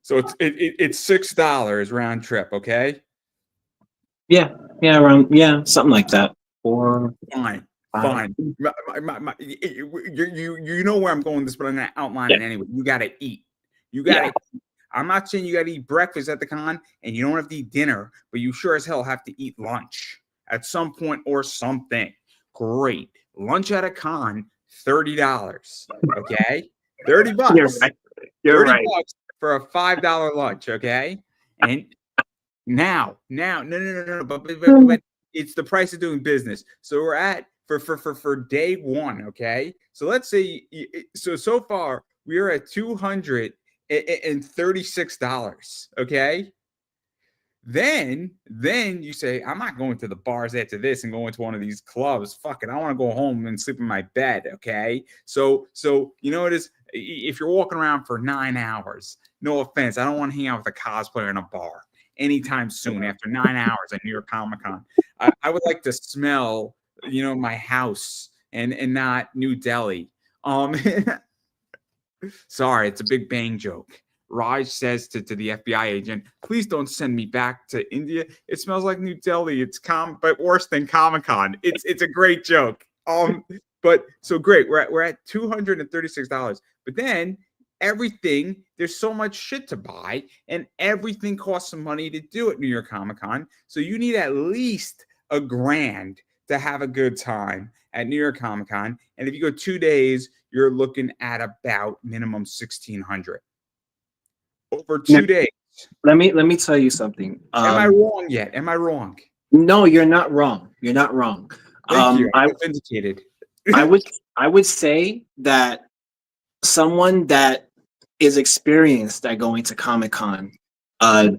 so it's $6 round trip. Okay, Yeah, yeah, around, yeah, something like that. Or fine, five. fine. You know where I'm going with this, but I'm gonna outline Yeah, it anyway. You gotta eat. You yeah. gotta. I'm not saying you gotta eat breakfast at the con, and you don't have to eat dinner, but you sure as hell have to eat lunch at some point or something. Great lunch at a con, $30. Okay, 30 You're bucks. right. You're 30 right. bucks for a $5 lunch. Okay, and now, no, but it's the price of doing business. So we're at for day one. Okay, so let's say so far we are at $236. Okay, then you say, I'm not going to the bars after this and going to one of these clubs. Fuck it, I want to go home and sleep in my bed. Okay, so you know what it is. If you're walking around for 9 hours, no offense, I don't want to hang out with a cosplayer in a bar anytime soon after 9 hours at New York Comic Con. I would like to smell, my house and not New Delhi. Sorry, it's a Big Bang joke. Raj says to the FBI agent, please don't send me back to India. It smells like New Delhi. It's but worse than Comic-Con. It's a great joke. But so great. We're at $236. But then there's so much shit to buy, and everything costs some money to do at New York Comic-Con. So you need at least $1,000 to have a good time at New York Comic-Con. And if you go 2 days, you're looking at about minimum 1,600 over 2 days. Let me tell you something. Am I wrong yet? Am I wrong? No, you're not wrong. You're not wrong. Thank you. I was vindicated. I would say that someone that is experienced at going to Comic-Con,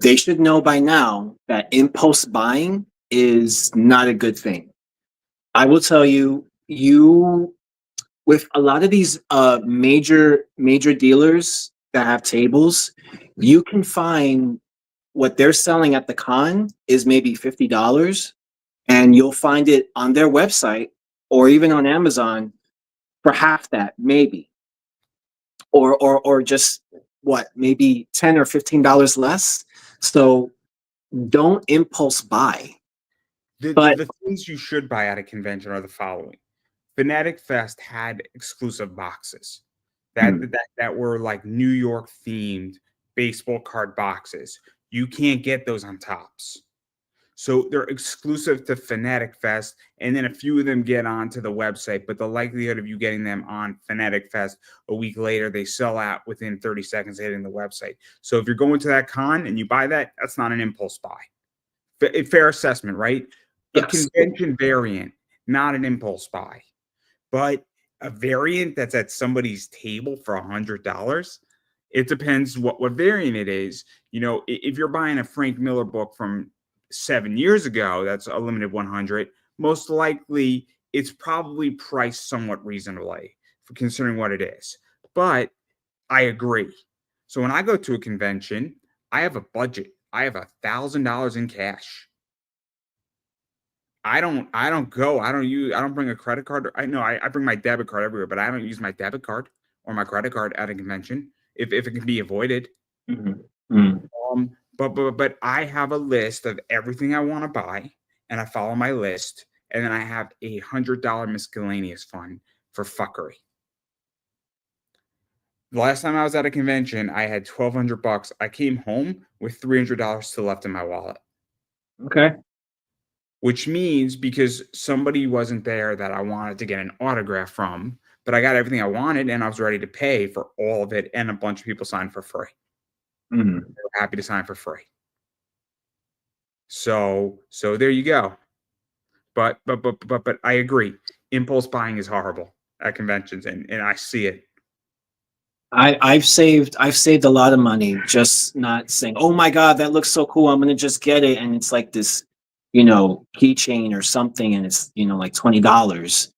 they should know by now that impulse buying is not a good thing. I will tell you, with a lot of these major dealers that have tables, you can find what they're selling at the con is maybe $50, and you'll find it on their website or even on Amazon for half that, maybe, or just what, maybe $10 or $15 less. So don't impulse buy. The things you should buy at a convention are the following. Fanatic Fest had exclusive boxes that were like New York themed baseball card boxes. You can't get those on Topps. So they're exclusive to Fanatic Fest, and then a few of them get onto the website, but the likelihood of you getting them on Fanatic Fest a week later, they sell out within 30 seconds hitting the website. So if you're going to that con and you buy that's not an impulse buy. Fair assessment, right? Yes. A convention variant, not an impulse buy. But a variant that's at somebody's table for $100, it depends what variant it is. If you're buying a Frank Miller book from 7 years ago, that's a limited 100. Most likely, it's probably priced somewhat reasonably for considering what it is. But I agree. So when I go to a convention, I have a budget. I have $1,000 in cash. I don't bring a credit card. I bring my debit card everywhere, but I don't use my debit card or my credit card at a convention if it can be avoided. Mm-hmm. Mm-hmm. But I have a list of everything I want to buy, and I follow my list, and then I have $100 miscellaneous fund for fuckery. The last time I was at a convention, I had $1,200. I came home with $300 still left in my wallet. Okay. Which means because somebody wasn't there that I wanted to get an autograph from, but I got everything I wanted and I was ready to pay for all of it, and a bunch of people signed for free. Mm-hmm. They were happy to sign for free. So there you go. But I agree. Impulse buying is horrible at conventions, and I see it. I've saved a lot of money just not saying, oh my God, that looks so cool, I'm gonna just get it, and it's like this, keychain or something, and it's like $20.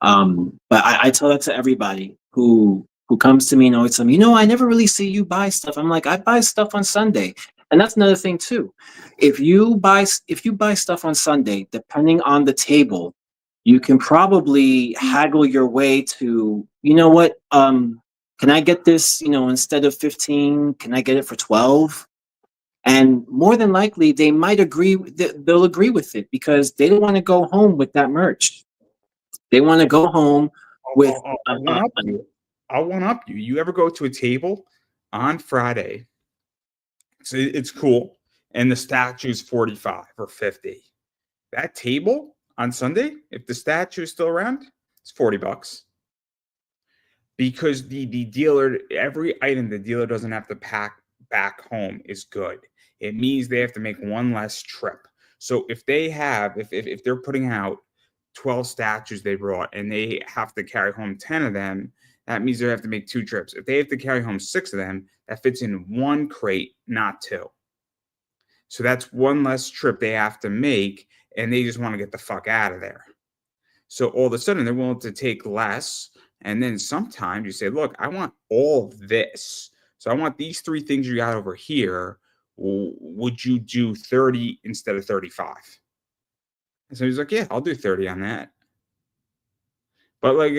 But I tell that to everybody who comes to me and always tell me, I never really see you buy stuff. I'm like, I buy stuff on Sunday. And that's another thing too. If you buy stuff on Sunday, depending on the table, you can probably haggle your way to, what, can I get this, instead of 15, can I get it for 12? And more than likely, they might agree. They'll agree with it because they don't want to go home with that merch. They want to go home with. I'll one up you. You ever go to a table on Friday? So it's cool, and the statue's 45 or 50. That table on Sunday, if the statue is still around, it's $40. Because the dealer, every item the dealer doesn't have to pack back home is good. It means they have to make one less trip. So if they have, if they're putting out 12 statues they brought and they have to carry home 10 of them, that means they have to make 2 trips. If they have to carry home 6 of them, that fits in 1 crate, not 2. So that's 1 less trip they have to make, and they just want to get the fuck out of there. So all of a sudden they're willing to take less. And then sometimes you say, look, I want all of this. So I want these 3 things you got over here. Would you do 30 instead of 35? And so he's like, yeah, I'll do 30 on that. But like,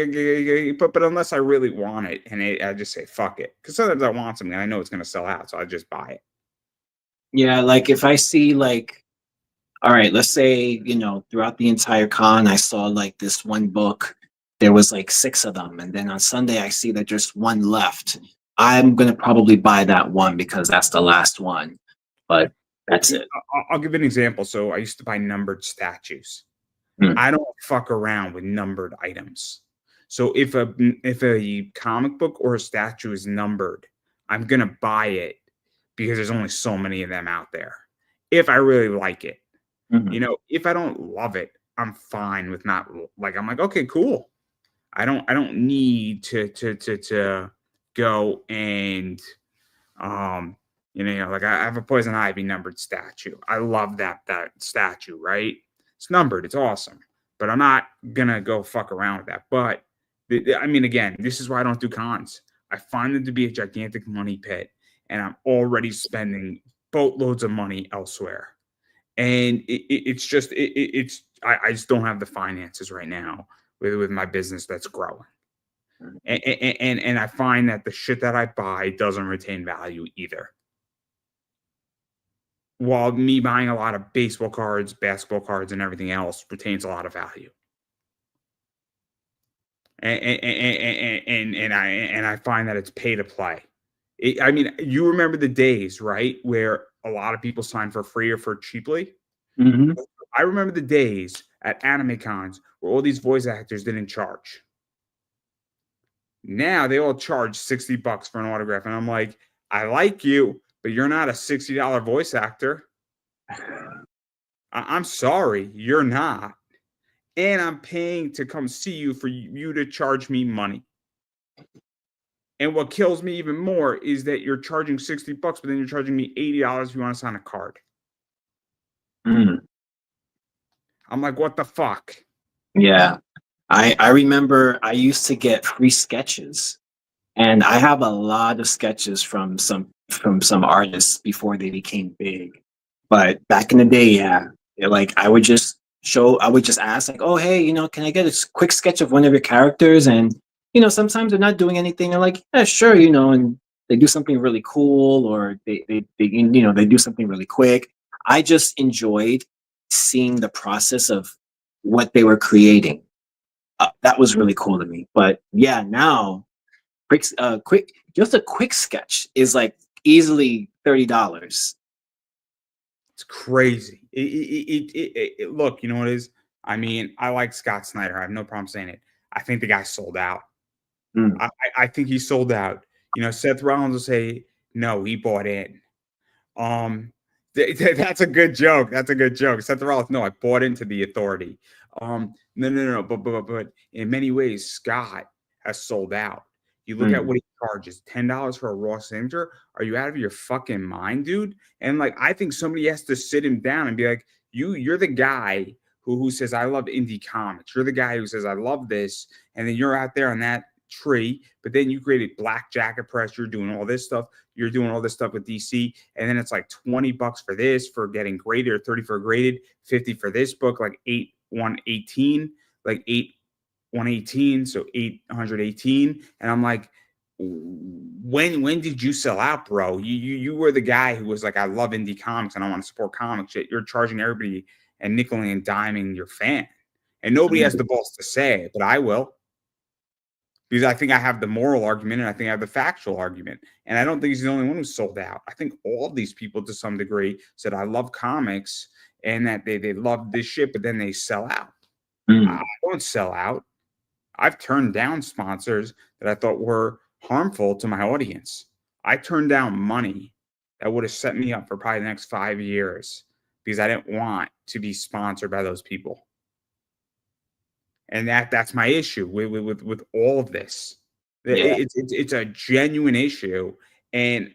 but unless I really want it, and I just say fuck it, because sometimes I want something and I know it's gonna sell out, so I just buy it. Yeah, like if I see like, all right, let's say, throughout the entire con, I saw like this one book, there was like 6 of them. And then on Sunday, I see that there's 1 left. I'm going to probably buy that one because that's the last one. But that's it. I'll give an example. So I used to buy numbered statues. I don't fuck around with numbered items. So if a comic book or a statue is numbered, I'm going to buy it because there's only so many of them out there. If I really like it. If I don't love it, I'm fine with not like, I'm like, okay, cool. I don't need to go and like I have a poison ivy numbered statue. I love that statue, right? It's numbered, it's awesome. But I'm not gonna go fuck around with that. But I mean, again, this is why I don't do cons. I find them to be a gigantic money pit, and I'm already spending boatloads of money elsewhere. And it's just I just don't have the finances right now with my business that's growing. And I find that the shit that I buy doesn't retain value either. While me buying a lot of baseball cards, basketball cards, and everything else retains a lot of value. And I find that it's pay to play. I mean, you remember the days, right, where a lot of people sign for free or for cheaply? Mm-hmm. I remember the days at anime cons where all these voice actors didn't charge. Now they all charge $60 for an autograph. And I'm like, I like you, but you're not a $60 voice actor. I'm sorry, you're not. And I'm paying to come see you for you to charge me money. And what kills me even more is that you're charging $60, but then you're charging me $80 if you want to sign a card. I'm like, what the fuck? Yeah. I remember I used to get free sketches, and I have a lot of sketches from some artists before they became big. But back in the day, yeah, like I would just ask like, oh hey, can I get a quick sketch of one of your characters? And sometimes they're not doing anything. They're like, yeah, sure, and they do something really cool, or they do something really quick. I just enjoyed seeing the process of what they were creating. That was really cool to me. But yeah, now just a quick sketch is like easily $30. It's crazy. Look, you know what it is? I mean, I like Scott Snyder. I have no problem saying it. I think the guy sold out. I think he sold out. Seth Rollins will say, no, he bought in. That's a good joke. That's a good joke. Seth Rollins, no, I bought into the authority. No. But in many ways, Scott has sold out. You look at what he charges, $10 for a raw signature. Are you out of your fucking mind, dude? And like, I think somebody has to sit him down and be like, you're the guy who says, I love indie comics. You're the guy who says, I love this. And then you're out there on that tree, but then you created Black Jacket Press. You're doing all this stuff. You're doing all this stuff with DC. And then it's like $20 for this, for getting graded, or 30 for graded, 50 for this book, like 118, like 118, so 818. And I'm like, when did you sell out, bro? You were the guy who was like, I love indie comics and I want to support comics. Shit, you're charging everybody and nickeling and diming your fan. And nobody has the balls to say it, but I will. Because I think I have the moral argument and I think I have the factual argument. And I don't think he's the only one who sold out. I think all of these people to some degree said, I love comics and that they love this shit, but then they sell out. I don't sell out. I've turned down sponsors that I thought were harmful to my audience. I turned down money that would have set me up for probably the next 5 years because I didn't want to be sponsored by those people. And that's my issue with all of this. Yeah. It's a genuine issue, and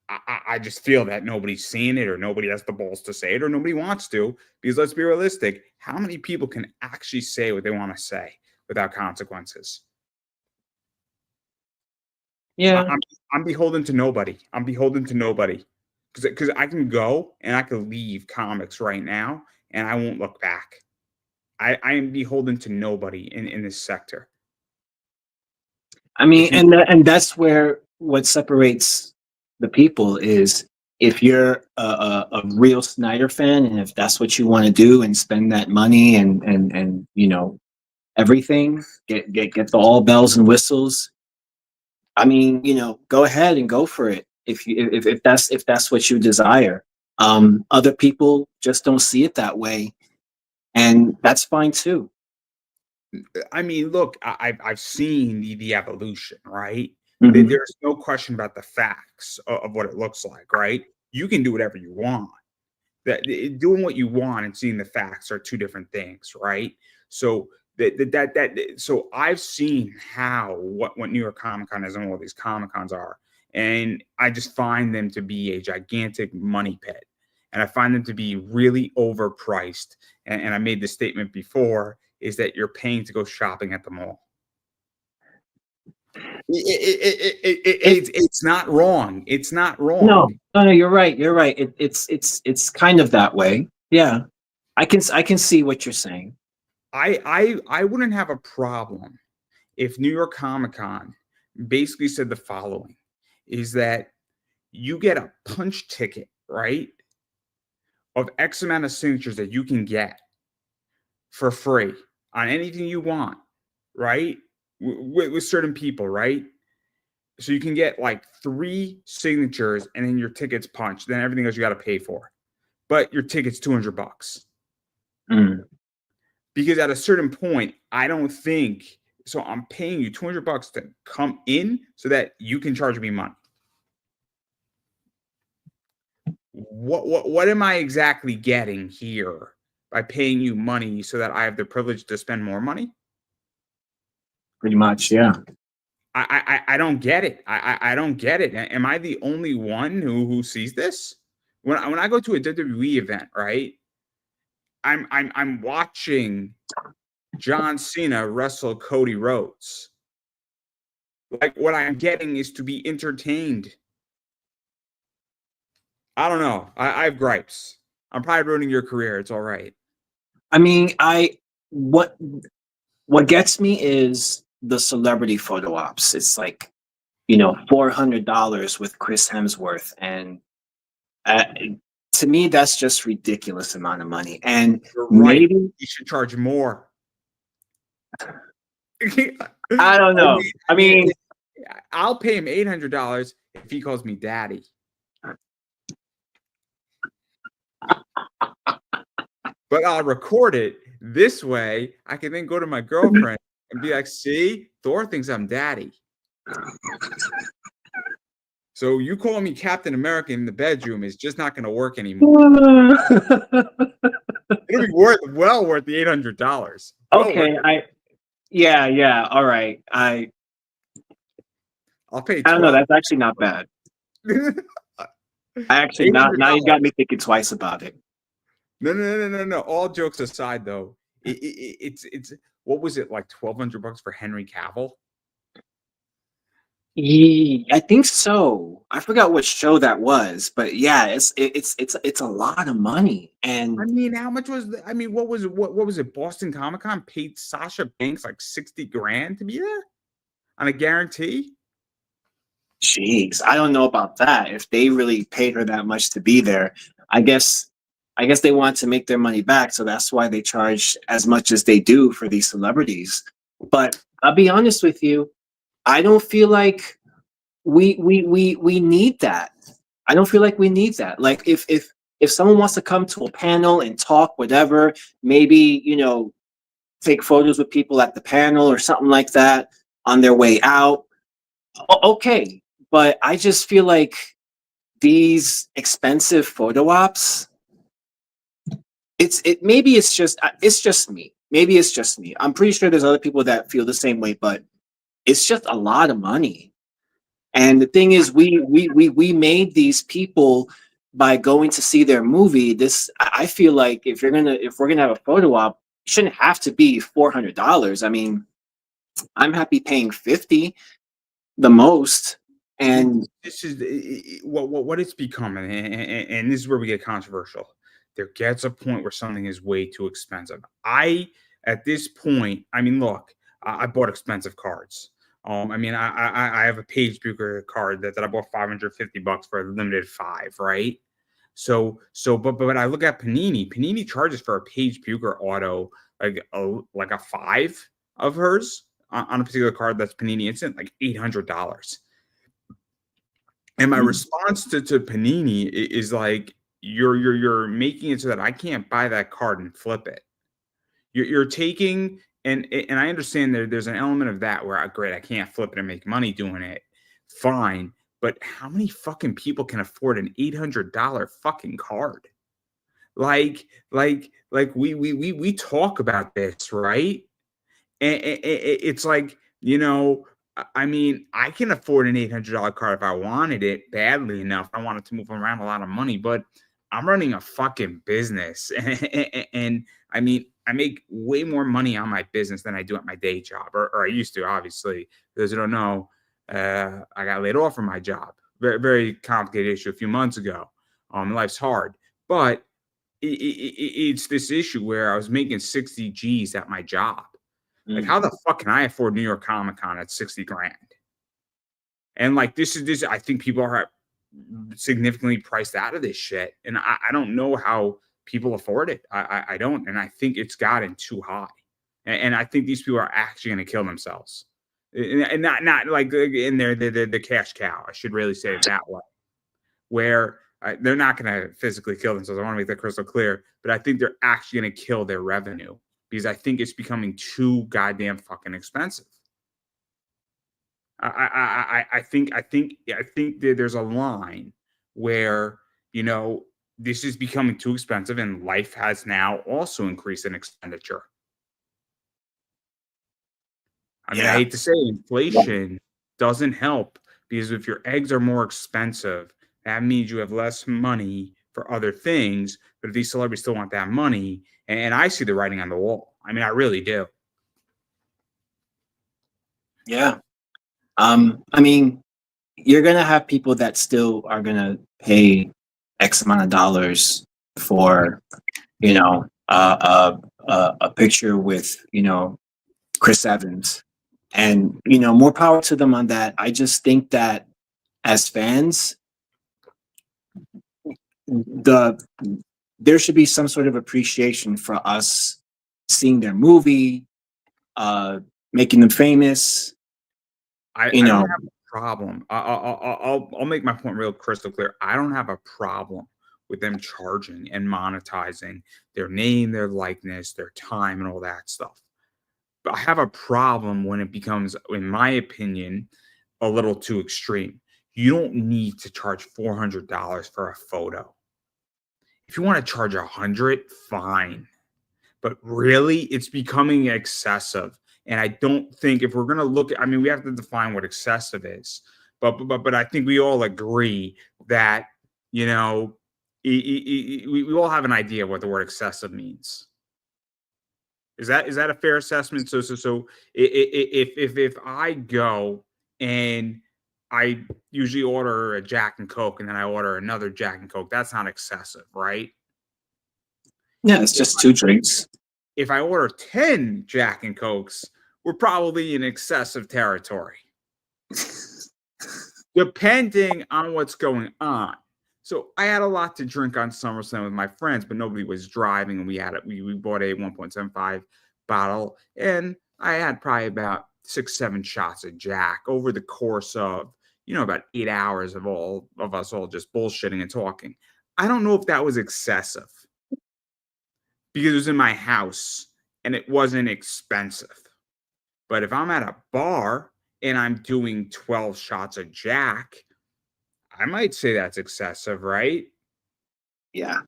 I just feel that nobody's seeing it, or nobody has the balls to say it, or nobody wants to. Because let's be realistic, how many people can actually say what they want to say without consequences? I, Yeah. I'm I'm beholden to nobody. I'm beholden to nobody because I can go and I can leave comics right now, and I won't look back. I am beholden to nobody in this sector. I mean, If you and that's where what separates the people is if you're a real Snyder fan, and if that's what you want to do and spend that money and everything, get the all bells and whistles. I mean, go ahead and go for it if that's what you desire. Other people just don't see it that way, and that's fine too. I mean, look, I've seen the evolution, right? Hmm. There's no question about the facts of what it looks like, right? You can do whatever you want. Doing what you want and seeing the facts are two different things, right? So so I've seen how what New York Comic Con is and all these Comic Cons are, and I just find them to be a gigantic money pit, and I find them to be really overpriced. And I made this statement before: is that you're paying to go shopping at the mall. It's not wrong. It's not No, wrong. no, no. You're right. You're right. It's kind of that way. Yeah, I can see what you're saying. I wouldn't have a problem if New York Comic Con basically said the following: is that you get a punch ticket, right, of X amount of signatures that you can get for free on anything you want, right, with certain people, right? So you can get like 3 signatures and then your ticket's punched. Then everything else you got to pay for. But your ticket's $200. Mm. Because at a certain point, I don't think so. I'm paying you $200 to come in so that you can charge me money. What am I exactly getting here by paying you money so that I have the privilege to spend more money? Pretty much, yeah. I don't get it. I don't get it. Am I the only one who sees this? When I go to a WWE event, right? I'm watching John Cena wrestle Cody Rhodes. Like what I'm getting is to be entertained. I don't know. I have gripes. I'm probably ruining your career. It's all right. I mean, I what what gets me is the celebrity photo ops. It's like $400 with Chris Hemsworth, and uh, to me, that's just ridiculous amount of money. And You're right. maybe You should charge more. I don't know. I I mean, mean, I'll pay him $800 if he calls me daddy. But I'll record it this way. I can then go to my girlfriend and be like, "See, Thor thinks I'm daddy. So you calling me Captain America in the bedroom is just not going to work anymore. It'll be well worth the $800. Well worth okay, it. yeah, all right. I'll pay I don't know. 12. That's actually not bad. I actually $800. not now you got me thinking twice about it. No. All jokes aside, though, it's what was it like $1,200 for Henry Cavill? I think so. I forgot what show that was, but yeah, it's a lot of money. I And mean, how much was I mean, what was it? Boston Comic Con paid Sasha Banks like 60 grand to be there on a guarantee. jeez, I don't know about that. If they really paid her that much to be there, I guess I guess they want to make their money back, so that's why they charge as much as they do for these celebrities. But I'll be honest with you, I don't feel like we need that. I don't feel like we need that. Like if someone wants to come to a panel and talk whatever, maybe, take photos with people at the panel or something like that on their way out. Okay, but I just feel like these expensive photo ops, maybe it's just me. Maybe it's just me. I'm pretty sure there's other people that feel the same way, but it's just a lot of money. And the thing is, we made these people by going to see their movie. I feel like if we're gonna have a photo op, it shouldn't have to be $400. I mean, I'm happy paying 50 the most. And This is what it's becoming, and this is where we get controversial. There gets a point where something is way too expensive. At this point, I mean, look, I bought expensive cards. I mean, I have a Page Bucher card that I bought $550 for a limited five, right? But I look at Panini. Panini charges for a Page Bucher auto like a five of hers on a particular card that's Panini Instant, like $800. And my response to Panini is like, you're making it so that I can't buy that card and flip it. You're taking, and I understand there's an element of that where great, I can't flip it and make money doing it. Fine, but how many fucking people can afford an $800 fucking card? We talk about this, right? And it's like, I mean, I can afford an $800 card if I wanted it badly enough. I wanted to move around a lot of money, but I'm running a fucking business. And I mean, I make way more money on my business than I do at my day job, or I used to, obviously. For those who don't know, I got laid off from my job. Very, very complicated issue a few months ago. Life's hard, but it's this issue where I was making 60 G's at my job. Like, how the fuck can I afford New York Comic Con at 60 grand? And like, this, I think people are significantly priced out of this shit. And I don't know how people afford it. I don't. And I think it's gotten too high. And I think these people are actually going to kill themselves. And not like in there, the cash cow. I should really say it that way. Where they're not going to physically kill themselves. I want to make that crystal clear. But I think they're actually going to kill their revenue because I think it's becoming too goddamn fucking expensive. I think that there's a line where, this is becoming too expensive, and life has now also increased in expenditure. I mean, I hate to say inflation doesn't help, because if your eggs are more expensive, that means you have less money for other things. But if these celebrities still want that money, and I see the writing on the wall. I mean, I really do. Yeah. I mean, you're gonna have people that still are gonna pay X amount of dollars for, a picture with, Chris Evans, and more power to them on that. I just think that as fans, there should be some sort of appreciation for us seeing their movie, making them famous. I don't have a problem. I'll make my point real crystal clear. I don't have a problem with them charging and monetizing their name, their likeness, their time, and all that stuff. But I have a problem when it becomes, in my opinion, a little too extreme. You don't need to charge $400 for a photo. If you want to charge $100, fine. But really, it's becoming excessive. And I don't think, if we're going to look at, I mean, we have to define what excessive is. But I think we all agree that, we all have an idea of what the word excessive means. Is that a fair assessment? So if I go and I usually order a Jack and Coke, and then I order another Jack and Coke, that's not excessive, right? Yeah, it's just two drinks. If I order 10 Jack and Cokes, we're probably in excessive territory, depending on what's going on. So I had a lot to drink on SummerSlam with my friends, but nobody was driving, and we bought a 1.75 bottle, and I had probably about 6-7 shots of Jack over the course of, about 8 hours of all of us all just bullshitting and talking. I don't know if that was excessive, because it was in my house and it wasn't expensive. But if I'm at a bar and I'm doing 12 shots of Jack, I might say that's excessive, right? Yeah.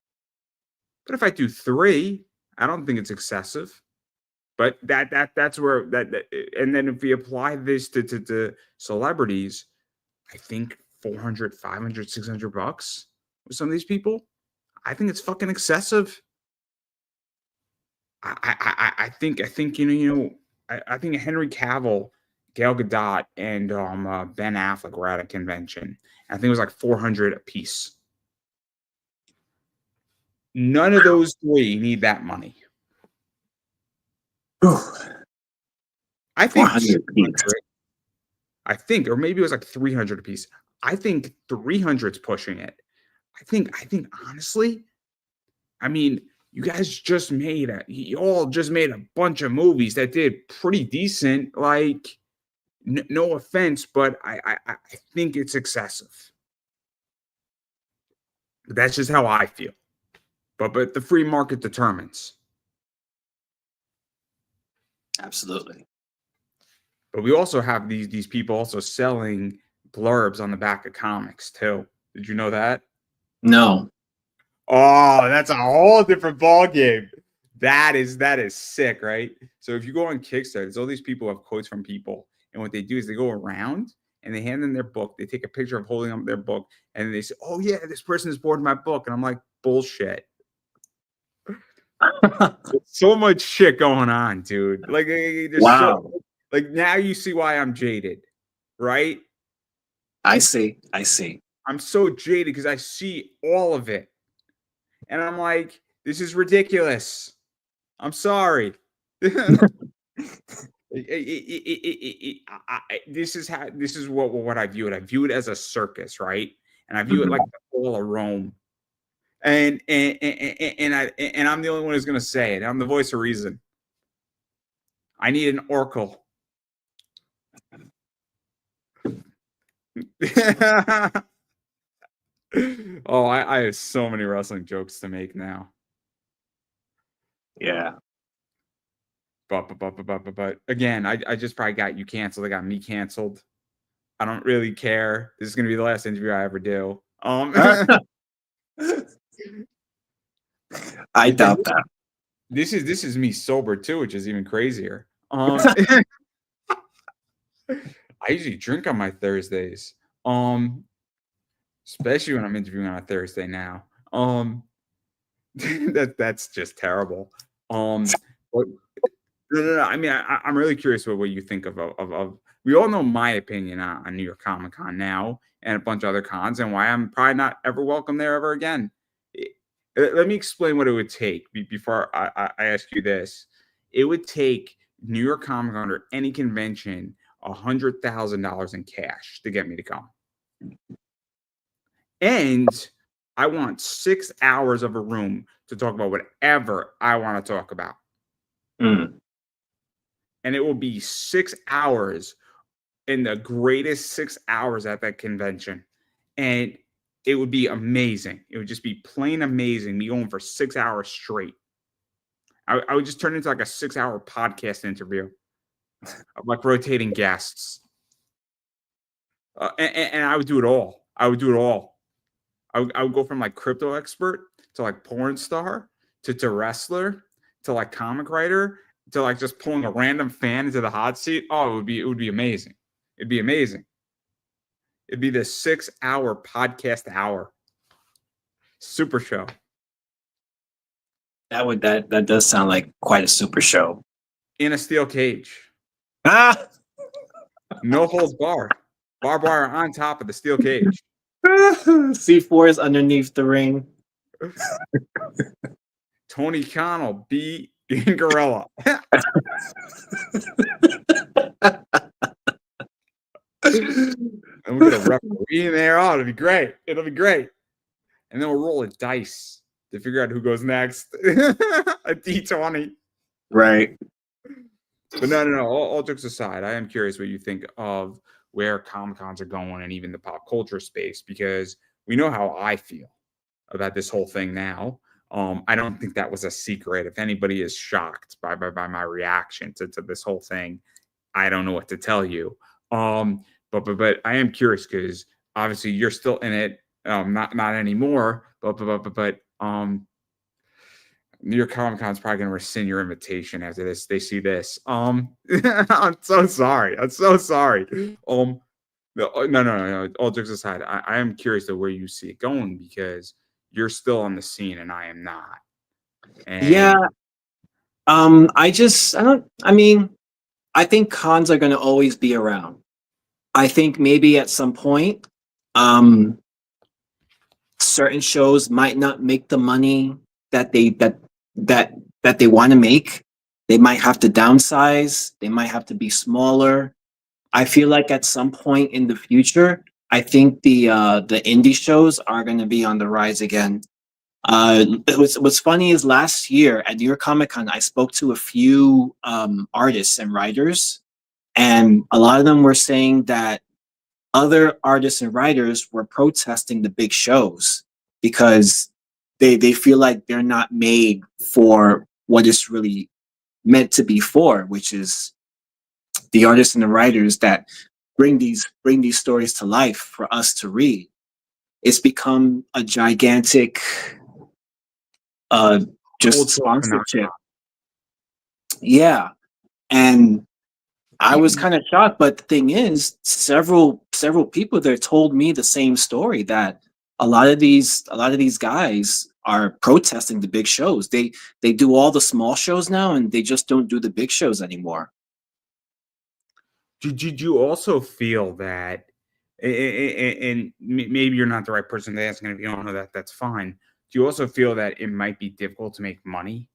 But if I do 3, I don't think it's excessive. But that's where and then if we apply this to celebrities, I think 400, 500, $600 with some of these people, I think it's fucking excessive. I think I think Henry Cavill, Gal Gadot, and Ben Affleck were at a convention. I think it was like 400 a piece. None of those 3 need that money. I think 400 200, I think, or maybe it was like 300 a piece. I think 300's pushing it. I think honestly, I mean, you all just made a bunch of movies that did pretty decent. Like, no offense, but I think it's excessive. That's just how I feel. But the free market determines. Absolutely. But we also have these people also selling blurbs on the back of comics too. Did you know that? No. Oh, that's a whole different ball game. That is sick, right? So if you go on Kickstarter, there's all these people who have quotes from people, and what they do is they go around and they hand them their book. They take a picture of holding up their book, and they say, "Oh yeah, this person is bored of my book," and I'm like, "Bullshit." So much shit going on, dude. Like, Wow. like now you see why I'm jaded, right? I see. I'm so jaded because I see all of it. And I'm like, this is ridiculous. I'm sorry. This is what I view it. I view it as a circus, right? And I view it like the fall of Rome. And I'm the only one who's gonna say it. I'm the voice of reason. I need an oracle. Oh, I have so many wrestling jokes to make now. Yeah. But again, I just probably got you canceled. I got me canceled. I don't really care. This is gonna be the last interview I ever do. I doubt that. This is me sober too, which is even crazier. I usually drink on my Thursdays. Especially when I'm interviewing on a Thursday now. That's just terrible. But no. I mean, I'm really curious what you think of. We all know my opinion on New York Comic Con now and a bunch of other cons, and why I'm probably not ever welcome there ever again. Let me explain what it would take before I ask you this. It would take New York Comic Con or any convention $100,000 in cash to get me to come. And I want 6 hours of a room to talk about whatever I want to talk about. Mm. And it will be 6 hours in the greatest 6 hours at that convention. And it would be amazing. It would just be plain amazing. Me going for 6 hours straight. I would just turn into like a 6-hour podcast interview of like rotating guests. And I would do it all. I would go from like crypto expert to like porn star to wrestler to like comic writer to like just pulling a random fan into the hot seat. Oh, it would be amazing. It'd be amazing. It'd be the 6-hour podcast hour. Super show. That does sound like quite a super show. In a steel cage. Ah! No holds barred. Barbed wire on top of the steel cage. C4 is underneath the ring. Tony Khan will be in Gorilla. And we get a referee in there. Oh, it'll be great. It'll be great. And then we'll roll a dice to figure out who goes next. A D20. Right. But no. All jokes aside, I am curious what you think of where Comic Cons are going and even the pop culture space, because we know how I feel about this whole thing now. I don't think that was a secret. If anybody is shocked by my reaction to this whole thing, I don't know what to tell you. But I am curious because obviously you're still in it. Not anymore. But New York Comic Con is probably going to rescind your invitation after this. They see this. I'm so sorry. I'm so sorry. No. All jokes aside, I am curious to where you see it going because you're still on the scene and I am not. Yeah. And I mean, I think cons are going to always be around. I think maybe at some point, um, certain shows might not make the money that that that they want to make. They might have to downsize. They might have to be smaller. I feel like at some point in the future, I think the indie shows are going to be on the rise again. What's funny is last year at New York Comic Con, I spoke to a few artists and writers, and a lot of them were saying that other artists and writers were protesting the big shows because they feel like they're not made for what it's really meant to be for, which is the artists and the writers that bring these stories to life for us to read. It's become a gigantic uh just cultural phenomenon. sponsorship. Yeah. And I was kind of shocked, but the thing is, several people there told me the same story that a lot of these guys are protesting the big shows. They do all the small shows now, and they just don't do the big shows anymore. Did you also feel that, and maybe you're not the right person to ask, and if you don't know that, that's fine. Do you also feel that it might be difficult to make money,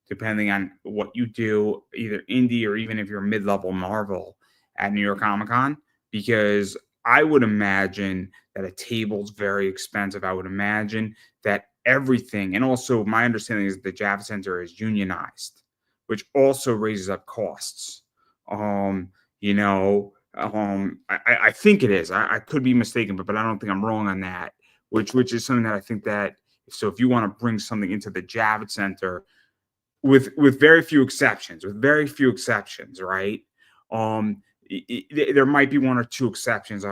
depending on what you do, either indie or even if you're mid-level Marvel at New York Comic Con? Because I would imagine that a table's very expensive. I would imagine that everything, and also my understanding is the Java Center is unionized, which also raises up costs. Um, I think it is. I could be mistaken, but I don't think I'm wrong on that. Which is something that I think that so if you want to bring something into the Javits Center, with very few exceptions, right? There might be one or two exceptions.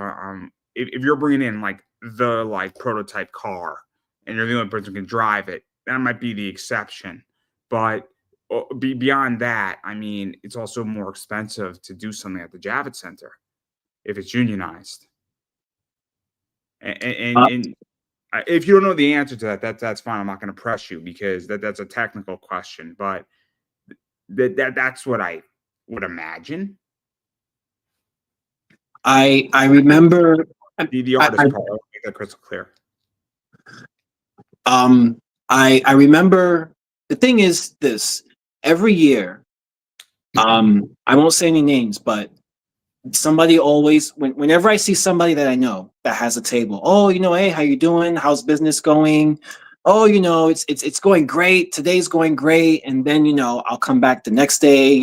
If you're bringing in like the prototype car and you're the only person who can drive it, that might be the exception. But beyond that, I mean, it's also more expensive to do something at the Javits Center if it's unionized. And if you don't know the answer to that, that's fine. I'm not going to press you because that's a technical question, but that's what I would imagine. I remember The I, artist part, I'll make that crystal clear. I remember the thing is this every year. I won't say any names, but somebody always whenever I see somebody that I know that has a table, oh, hey, how you doing? How's business going? Oh, it's going great. Today's going great. And then, I'll come back the next day,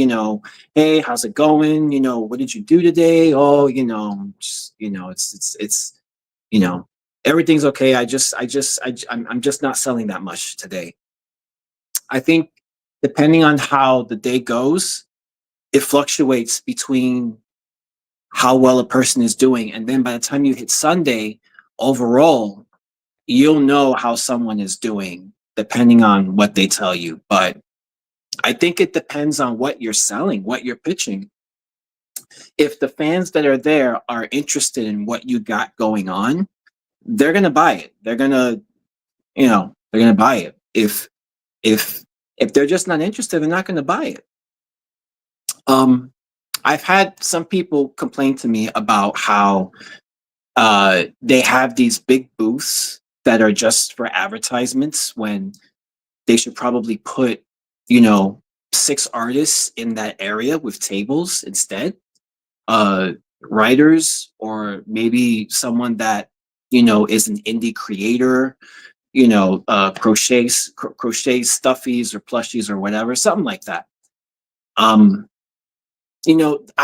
hey, how's it going? What did you do today? Oh, just, you know, everything's okay. I'm just not selling that much today. I think depending on how the day goes, it fluctuates between how well a person is doing. And then by the time you hit Sunday, overall, you'll know how someone is doing depending on what they tell you. But I think it depends on what you're selling, what you're pitching. If the fans that are there are interested in what you got going on, they're going to buy it. They're going to buy it. If they're just not interested, they're not going to buy it. I've had some people complain to me about how they have these big booths that are just for advertisements when they should probably put, 6 artists in that area with tables instead. Writers, or maybe someone that, is an indie creator, crochet stuffies or plushies or whatever, something like that. I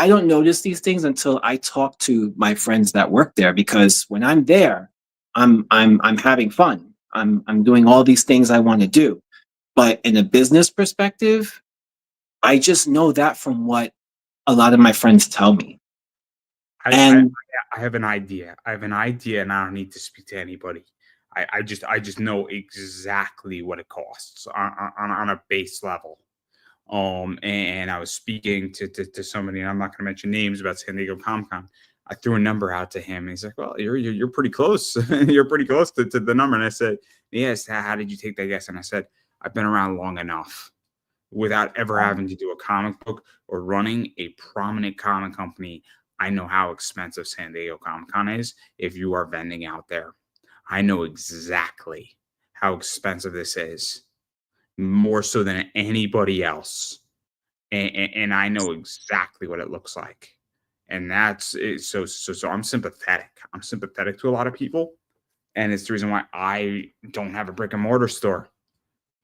don't notice these things until I talk to my friends that work there, because when I'm there, I'm having fun. I'm doing all these things I want to do. But in a business perspective, I just know that from what a lot of my friends tell me. I And have an idea. I have an idea, and I don't need to speak to anybody. I just know exactly what it costs on a base level. And I was speaking to somebody, and I'm not going to mention names, about San Diego Comic Con. I threw a number out to him, and he's like, "Well, you're pretty close. You're pretty close to the number." And I said, "Yes. How did you take that guess?" And I said, "I've been around long enough without ever having to do a comic book or running a prominent comic company. I know how expensive San Diego Comic Con is. If you are vending out there, I know exactly how expensive this is, more so than anybody else. And I know exactly what it looks like. And that's it. So I'm sympathetic. I'm sympathetic to a lot of people. And it's the reason why I don't have a brick and mortar store,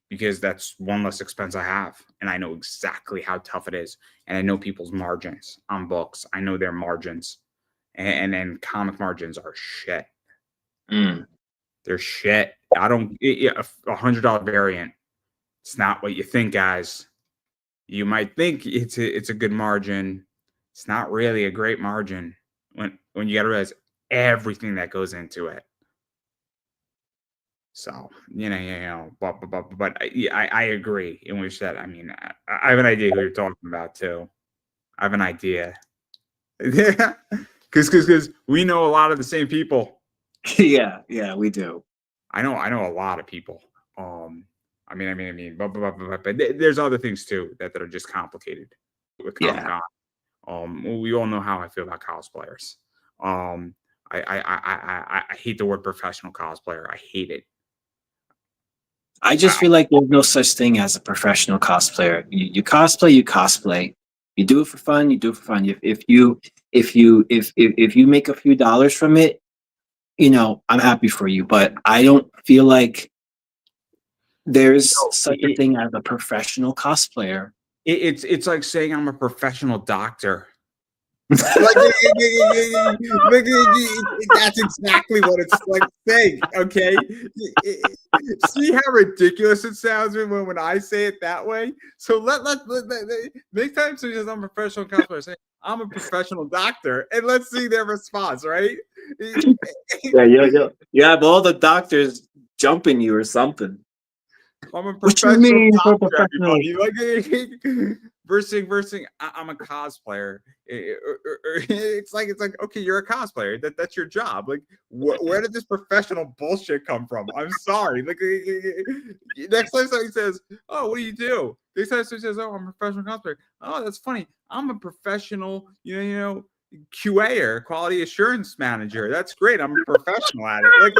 because that's one less expense I have. And I know exactly how tough it is. And I know people's margins on books. I know their margins. And then comic margins are shit. Mm. They're shit. I don't, a $100 variant. It's not what you think, guys. You might think it's a good margin. It's not really a great margin when you got to realize everything that goes into it. So, but I agree in which that, I mean, I have an idea who you're talking about too. I have an idea. Because we know a lot of the same people. Yeah, we do. I know a lot of people. I mean, but there's other things too that are just complicated with Comic Con. We all know how I feel about cosplayers. I hate the word professional cosplayer. I hate it. I just feel like there's no such thing as a professional cosplayer. You cosplay, you cosplay. You do it for fun, you do it for fun. If you make a few dollars from it, I'm happy for you. But I don't feel like there's such a thing as a professional cosplayer. It's like saying I'm a professional doctor. That's exactly what it's like saying. Okay, see how ridiculous it sounds when I say it that way. So let next time somebody says I'm a professional cosplayer, say I'm a professional doctor, and let's see their response. Right? Yeah, you have all the doctors jumping you or something. I'm a professional doctor, everybody. Like versus I'm a cosplayer. It's like okay, you're a cosplayer. That's your job. Like where did this professional bullshit come from? I'm sorry. Like next time somebody says, "Oh, what do you do?" Next time somebody says, "Oh, I'm a professional cosplayer." Oh, that's funny. I'm a professional. QAer, quality assurance manager. That's great. I'm a professional at it. Like.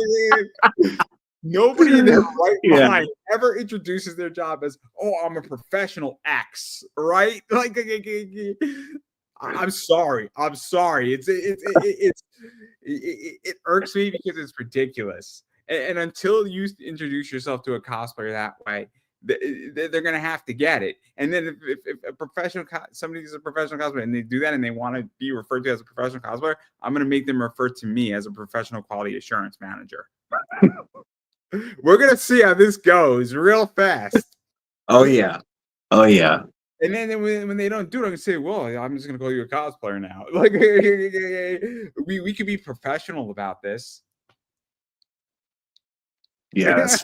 Nobody in their right mind ever introduces their job as, "Oh, I'm a professional X," right? Like, I'm sorry. It irks me because it's ridiculous. And until you introduce yourself to a cosplayer that way, they're gonna have to get it. And then if a professional somebody is a professional cosplayer and they do that and they want to be referred to as a professional cosplayer, I'm gonna make them refer to me as a professional quality assurance manager. We're gonna see how this goes real fast. Oh yeah. And then when they don't do it, I'm gonna say, "Well, I'm just gonna call you a cosplayer now." Like we could be professional about this. Yes.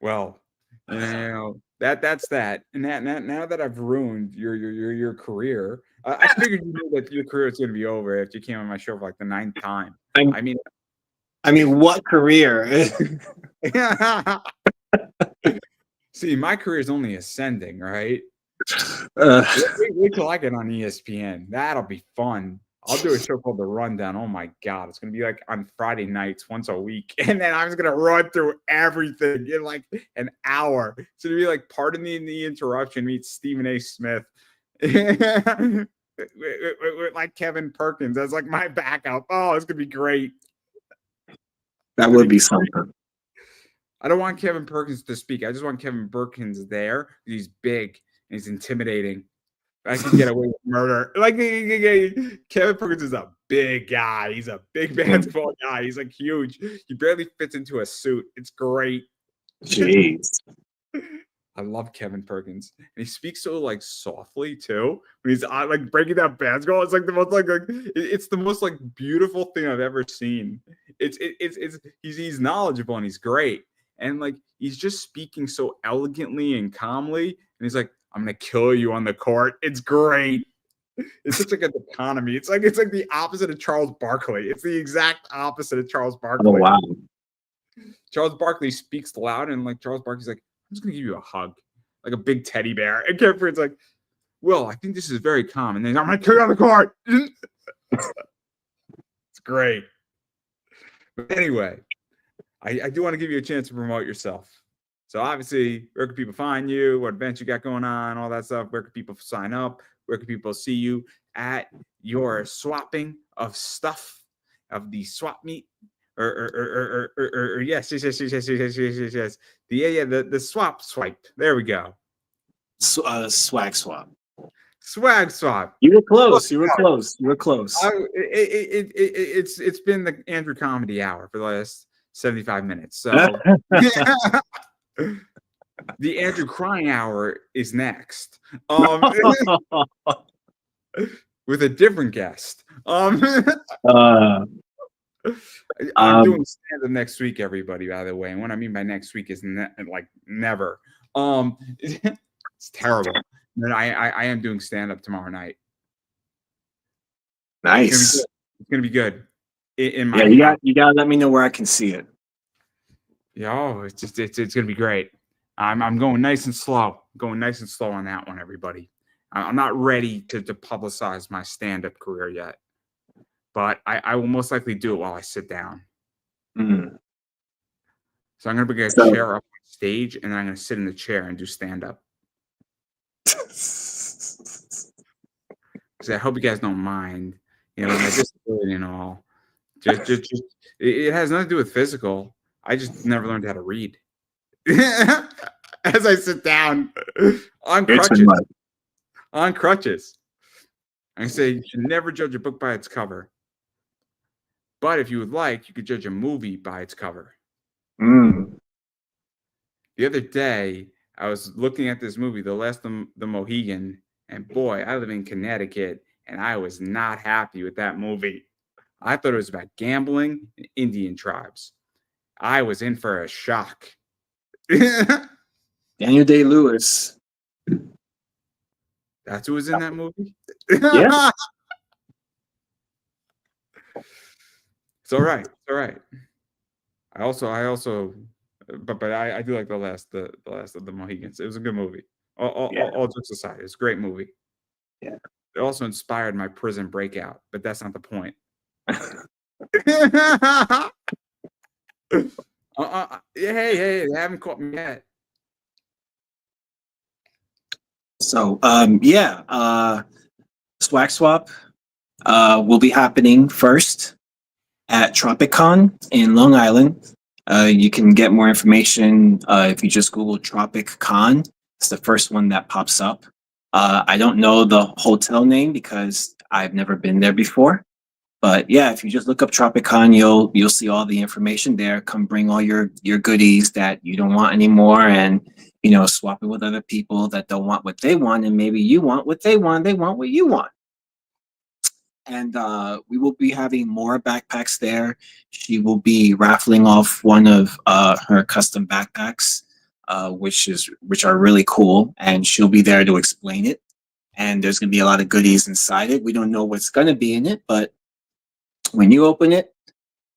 Well, that's that. And now that I've ruined your career, I figured you knew that your career was gonna be over if you came on my show for like the 9th time. I mean, what career? See, my career is only ascending, right? Wait till I get on ESPN. That'll be fun. I'll do a show called The Rundown. Oh my God. It's going to be like on Friday nights once a week. And then I'm just going to run through everything in like an hour. It's going to be like Pardon the Interruption meets Stephen A. Smith. with like Kevin Perkins as like my backup. Oh, it's going to be great. That would be something. I don't want Kevin Perkins to speak. I just want Kevin Perkins there. He's big and he's intimidating. I can get away with murder. Like Kevin Perkins is a big guy. He's a big basketball guy. He's like huge. He barely fits into a suit. It's great. Jeez. I love Kevin Perkins, and he speaks so like softly too. When he's like breaking down basketball, it's like the most it's the most like beautiful thing I've ever seen. It's he's knowledgeable and he's great, and like he's just speaking so elegantly and calmly, and he's like, "I'm gonna kill you on the court." It's great. It's such like a dichotomy. It's like the opposite of Charles Barkley. It's the exact opposite of Charles Oh Barkley. wow. Charles Barkley speaks loud, and like Charles Barkley's like, I'm just gonna give you a hug, like a big teddy bear. And Kevin Perkins like, Will, I think this is very calm. And then I'm gonna kill you on the court. It's great. But anyway, I do want to give you a chance to promote yourself. So obviously, where can people find you? What events you got going on? All that stuff. Where can people sign up? Where can people see you at your swapping of stuff of the swap meet? Or yes. The swap swipe. There we go. Swag swap. Swag swap. You were close. You were close. You were close. It's been the Andrew Comedy Hour for the last 75 minutes. So the Andrew Crying Hour is next. With a different guest. I'm doing stand-up next week, everybody, by the way. And what I mean by next week is never. It's terrible. But I am doing stand-up tomorrow night. Nice. It's gonna be good. In my you gotta let me know where I can see it. Yeah, it's gonna be great. I'm going nice and slow. Going nice and slow on that one, everybody. I'm not ready to publicize my stand-up career yet, but I will most likely do it while I sit down. Mm. So I'm gonna bring a chair up on stage, and then I'm gonna sit in the chair and do stand-up. So I hope you guys don't mind, my disability and all. Just it has nothing to do with physical. I just never learned how to read. As I sit down on crutches. On crutches. I say you should never judge a book by its cover. But if you would like, you could judge a movie by its cover. Mm. The other day, I was looking at this movie, The Last of the Mohican, and boy, I live in Connecticut, and I was not happy with that movie. I thought it was about gambling and Indian tribes. I was in for a shock. Daniel Day-Lewis. That's who was in that movie? Yeah. It's all right. It's all right. I also but I do like the last of the Mohicans. It was a good movie. All jokes aside, it's a great movie. Yeah. It also inspired my prison breakout, but that's not the point. Hey, they haven't caught me yet. So Swag Swap will be happening first at TropicCon in Long Island. You can get more information if you just Google TropicCon. It's the first one that pops up. I don't know the hotel name because I've never been there before. But yeah, if you just look up TropicCon, you'll see all the information there. Come bring all your goodies that you don't want anymore, and swap it with other people that don't want what they want, and maybe you want what they want. They want what you want. And we will be having more backpacks there. She will be raffling off one of her custom backpacks, which are really cool, and she'll be there to explain it. And there's going to be a lot of goodies inside it. We don't know what's going to be in it, but when you open it,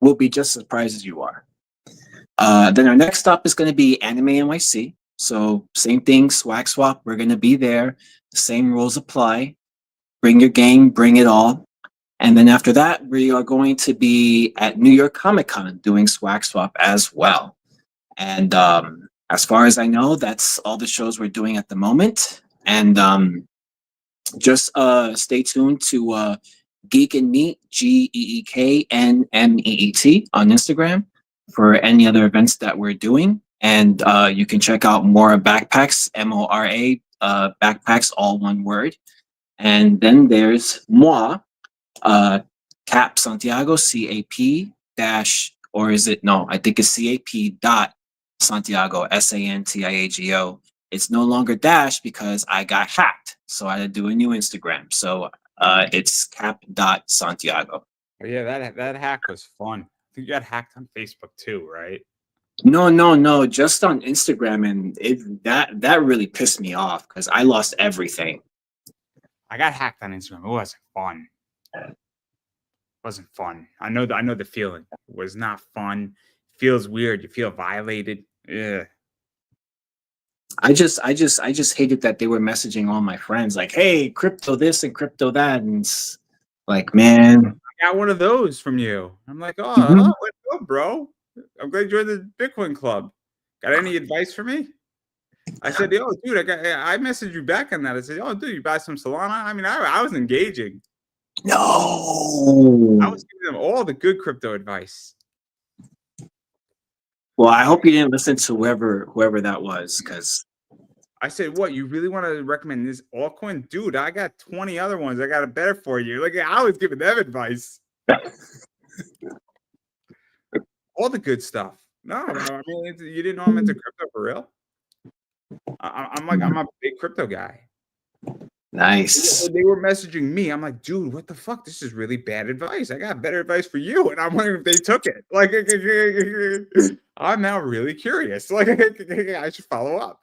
we'll be just as surprised as you are. Then our next stop is going to be Anime NYC. So same thing, Swag Swap. We're going to be there. The same rules apply. Bring your game, bring it all. And then after that, we are going to be at New York Comic Con doing Swag Swap as well. And as far as I know, that's all the shows we're doing at the moment. And just stay tuned to Geek and Meet, GEEKNMEET on Instagram for any other events that we're doing. And you can check out more backpacks, MORA, backpacks, all one word. And then there's moi, Cap Santiago, CAP dash, or is it, no, I think it's CAP dot Santiago, SANTIAGO. it's no longer Dash because I got hacked. So I had to do a new Instagram. So it's Cap Santiago. Oh, yeah, that hack was fun. I think you got hacked on Facebook too, right? No, just on Instagram, and that really pissed me off because I lost everything. I got hacked on Instagram. It wasn't fun. It wasn't fun. I know the feeling. It was not fun. Feels weird. You feel violated. Yeah. I just hated that they were messaging all my friends like, "Hey, crypto this and crypto that," and like, man. I got one of those from you. I'm like, Mhm. what's up, bro? I'm glad you joined the Bitcoin club. Got any advice for me? I said, yo, dude, I messaged you back on that. I said, oh, dude, you buy some Solana? I mean, I was engaging. I No. was giving them all the good crypto advice. Well, I hope you didn't listen to whoever that was, because I said, what, you really want to recommend this altcoin? Dude, I got 20 other ones. I got it better for you. Like, I was giving them advice. All the good stuff. No, I mean, you didn't know I'm into crypto for real? I'm a big crypto guy. nice. They were messaging me. I'm like, dude, what the fuck? This is really bad advice. I got better advice for you. And I'm wondering if they took it. Like, I'm now really curious. Like, I should follow up.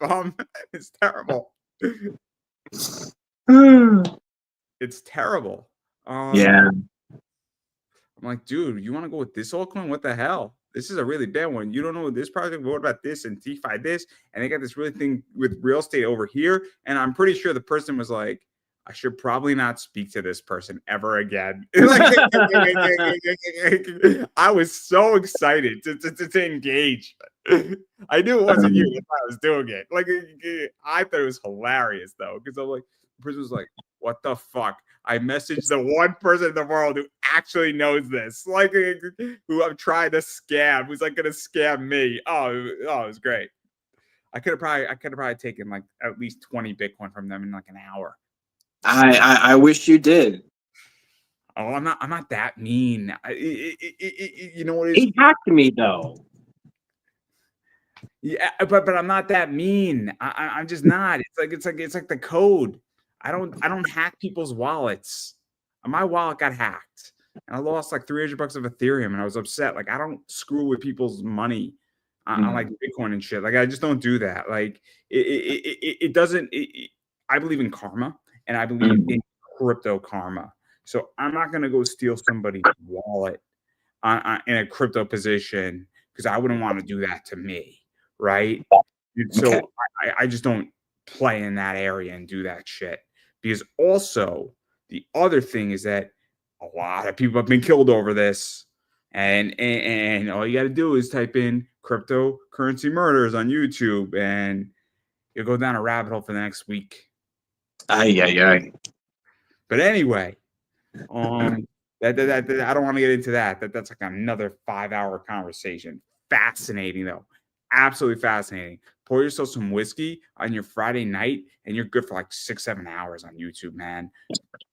It's terrible. It's terrible. Yeah. I'm like, dude, you want to go with this altcoin? What the hell? This is a really bad one. You don't know this project. What about this and DeFi this? And they got this really thing with real estate over here. And I'm pretty sure the person was like, I should probably not speak to this person ever again. I was so excited to engage. I knew it wasn't you. That's why I was doing it. Like, I thought it was hilarious though, because I'm like, the person was like, what the fuck? I messaged the one person in the world who actually knows this, like who I'm trying to scam, who's like gonna scam me. It was great. I could have probably taken like at least 20 Bitcoin from them in like an hour. I wish you did. Oh, I'm not that mean. You know what it is? He hacked me though. Yeah, but I'm not that mean. I'm just not. It's like the code. I don't hack people's wallets. My wallet got hacked, and I lost like $300 of Ethereum, and I was upset. Like, I don't screw with people's money on like Bitcoin and shit. Like, I just don't do that. Like, it doesn't. I believe in karma, and I believe in crypto karma. So I'm not gonna go steal somebody's wallet in a crypto position because I wouldn't want to do that to me, right? So Okay. I just don't play in that area and do that shit. Because also the other thing is that a lot of people have been killed over this. And all you got to do is type in cryptocurrency murders on YouTube and you'll go down a rabbit hole for the next week. Ay. But anyway, that I don't want to get into that. That's like another 5-hour conversation. Fascinating though, absolutely fascinating. Pour yourself some whiskey on your Friday night, and you're good for like 6-7 hours on YouTube, man.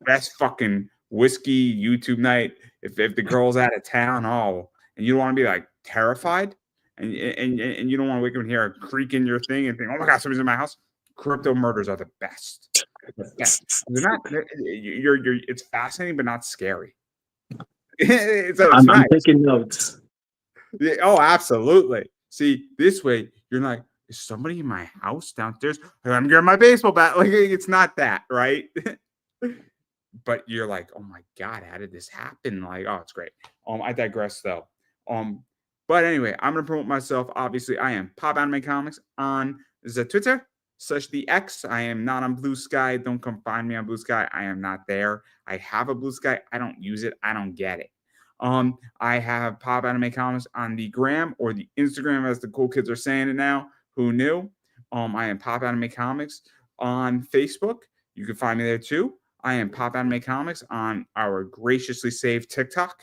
Best fucking whiskey YouTube night. If the girl's out of town, and you don't want to be like terrified, and you don't want to wake up and hear a creak in your thing and think, oh my god, somebody's in my house. Crypto murders are the best. They're not. You're. It's fascinating, but not scary. It's I'm nice. taking notes. Yeah, oh, absolutely. See, this way you're like, is somebody in my house downstairs? I'm getting my baseball bat. Like, it's not that, right? But you're like, oh my god, how did this happen? Like, oh, it's great. I digress though. But anyway, I'm gonna promote myself. Obviously, I am Pop Anime Comics on the Twitter / the X. I am not on Blue Sky. Don't come find me on Blue Sky. I am not there. I have a Blue Sky. I don't use it. I don't get it. I have Pop Anime Comics on the gram or the Instagram, as the cool kids are saying it now. Who knew? I am Pop Anime Comics on Facebook. You can find me there too. I am Pop Anime Comics on our graciously saved TikTok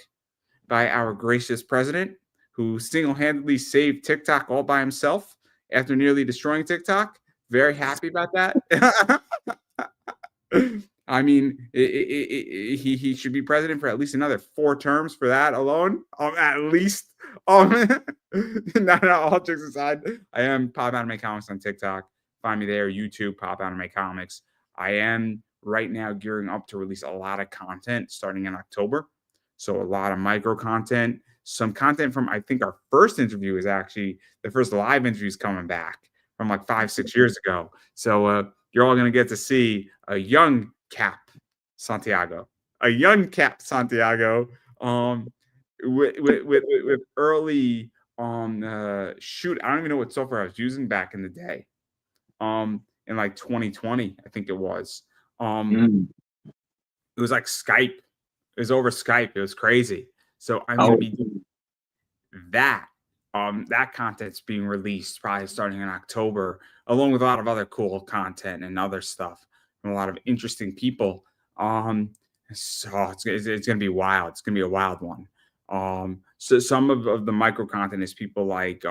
by our gracious president, who single-handedly saved TikTok all by himself after nearly destroying TikTok. Very happy about that. I mean, he should be president for at least another 4 terms for that alone. At least. Not all jokes aside, I am Pop Anime Comics on TikTok. find me there. YouTube, Pop Anime Comics. I am right now gearing up to release a lot of content starting in October. So a lot of micro content, some content from I think our first interview is actually the first live interview is coming back from like 5, 6 years ago. So you're all gonna get to see a young Cap Santiago, with early shoot. I don't even know what software I was using back in the day. In like 2020, I think it was. Mm. It was like Skype. It was over Skype. It was crazy. So I'm gonna Oh, be that. That content's being released probably starting in October, along with a lot of other cool content and other stuff from a lot of interesting people. Um, so it's gonna be wild. It's gonna be a wild one. So some of the micro content is people like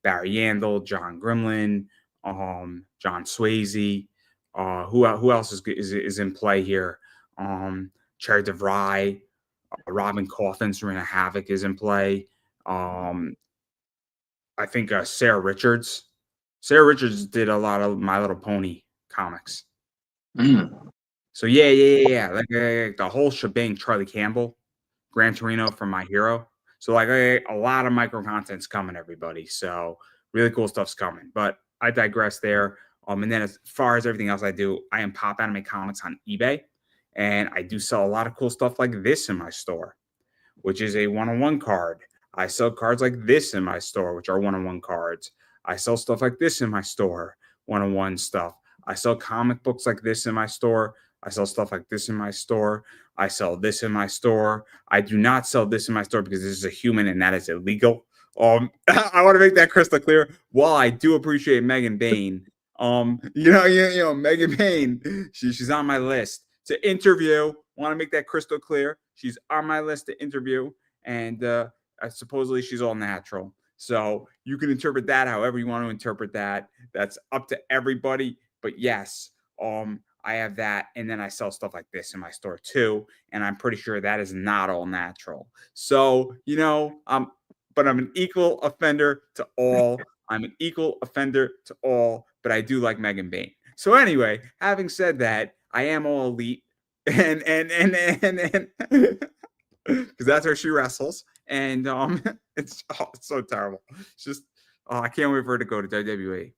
Barry Yandel, John Grimlin, John Swayze. Who else is in play here? Cherry DeVry, Robin Coffin, Serena Havoc is in play. Um, I think Sarah Richards. Sarah Richards did a lot of My Little Pony comics. mm. So yeah. Like the whole shebang. Charlie Campbell, Gran Torino from My Hero. So like a lot of micro content's coming, everybody. So really cool stuff's coming. But I digress there. And then as far as everything else I do, I am Pop Anime Comics on eBay, and I do sell a lot of cool stuff like this in my store, which is a one-on-one card. I sell cards like this in my store, which are one-on-one cards. I sell stuff like this in my store, one-on-one stuff. I sell comic books like this in my store. I sell stuff like this in my store. I sell this in my store. I do not sell this in my store because this is a human and that is illegal. I want to make that crystal clear. While I do appreciate Megan Bain, Megan Bain, she's on my list to interview. Want to make that crystal clear. She's on my list to interview, and supposedly she's all natural. So you can interpret that however you want to interpret that. That's up to everybody. But yes, I have that, and then I sell stuff like this in my store too. And I'm pretty sure that is not all natural. So but I'm an equal offender to all. I'm an equal offender to all, but I do like Megan Bain. So anyway, having said that, I am all elite, and because that's where she wrestles, and it's so terrible. It's just I can't wait for her to go to WWE.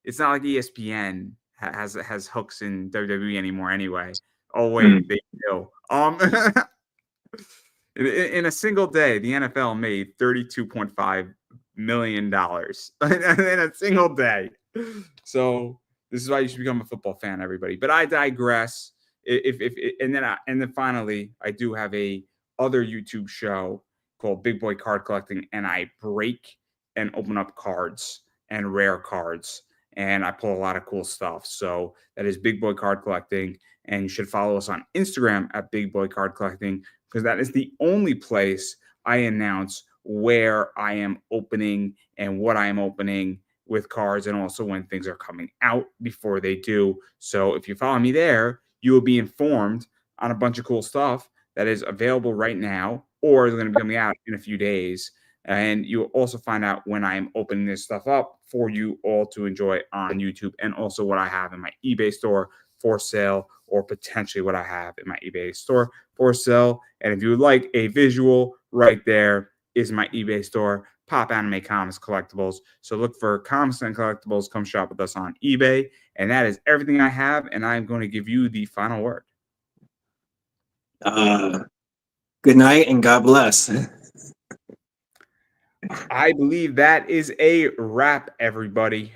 It's not like ESPN has hooks in WWE anymore. Anyway, oh wait, they do. In a single day, the NFL made $32.5 million in a single day. So this is why you should become a football fan, everybody. But I digress. And then finally, I do have a other YouTube show called Big Boy Card Collecting, and I break and open up cards and rare cards, and I pull a lot of cool stuff. So that is Big Boy Card Collecting, and you should follow us on Instagram at Big Boy Card Collecting, because that is the only place I announce where I am opening and what I am opening with cards, and also when things are coming out before they do. So if you follow me there, you will be informed on a bunch of cool stuff that is available right now or is going to be coming out in a few days. And you'll also find out when I am opening this stuff up for you all to enjoy on YouTube, and also what I have in my eBay store for sale, or potentially what I have in my eBay store for sale. And if you would like a visual, right there is my eBay store, Pop Anime Comics Collectibles. So look for comics and collectibles. Come shop with us on eBay. And that is everything I have. And I'm going to give you the final word. Good night and God bless. I believe that is a wrap, everybody.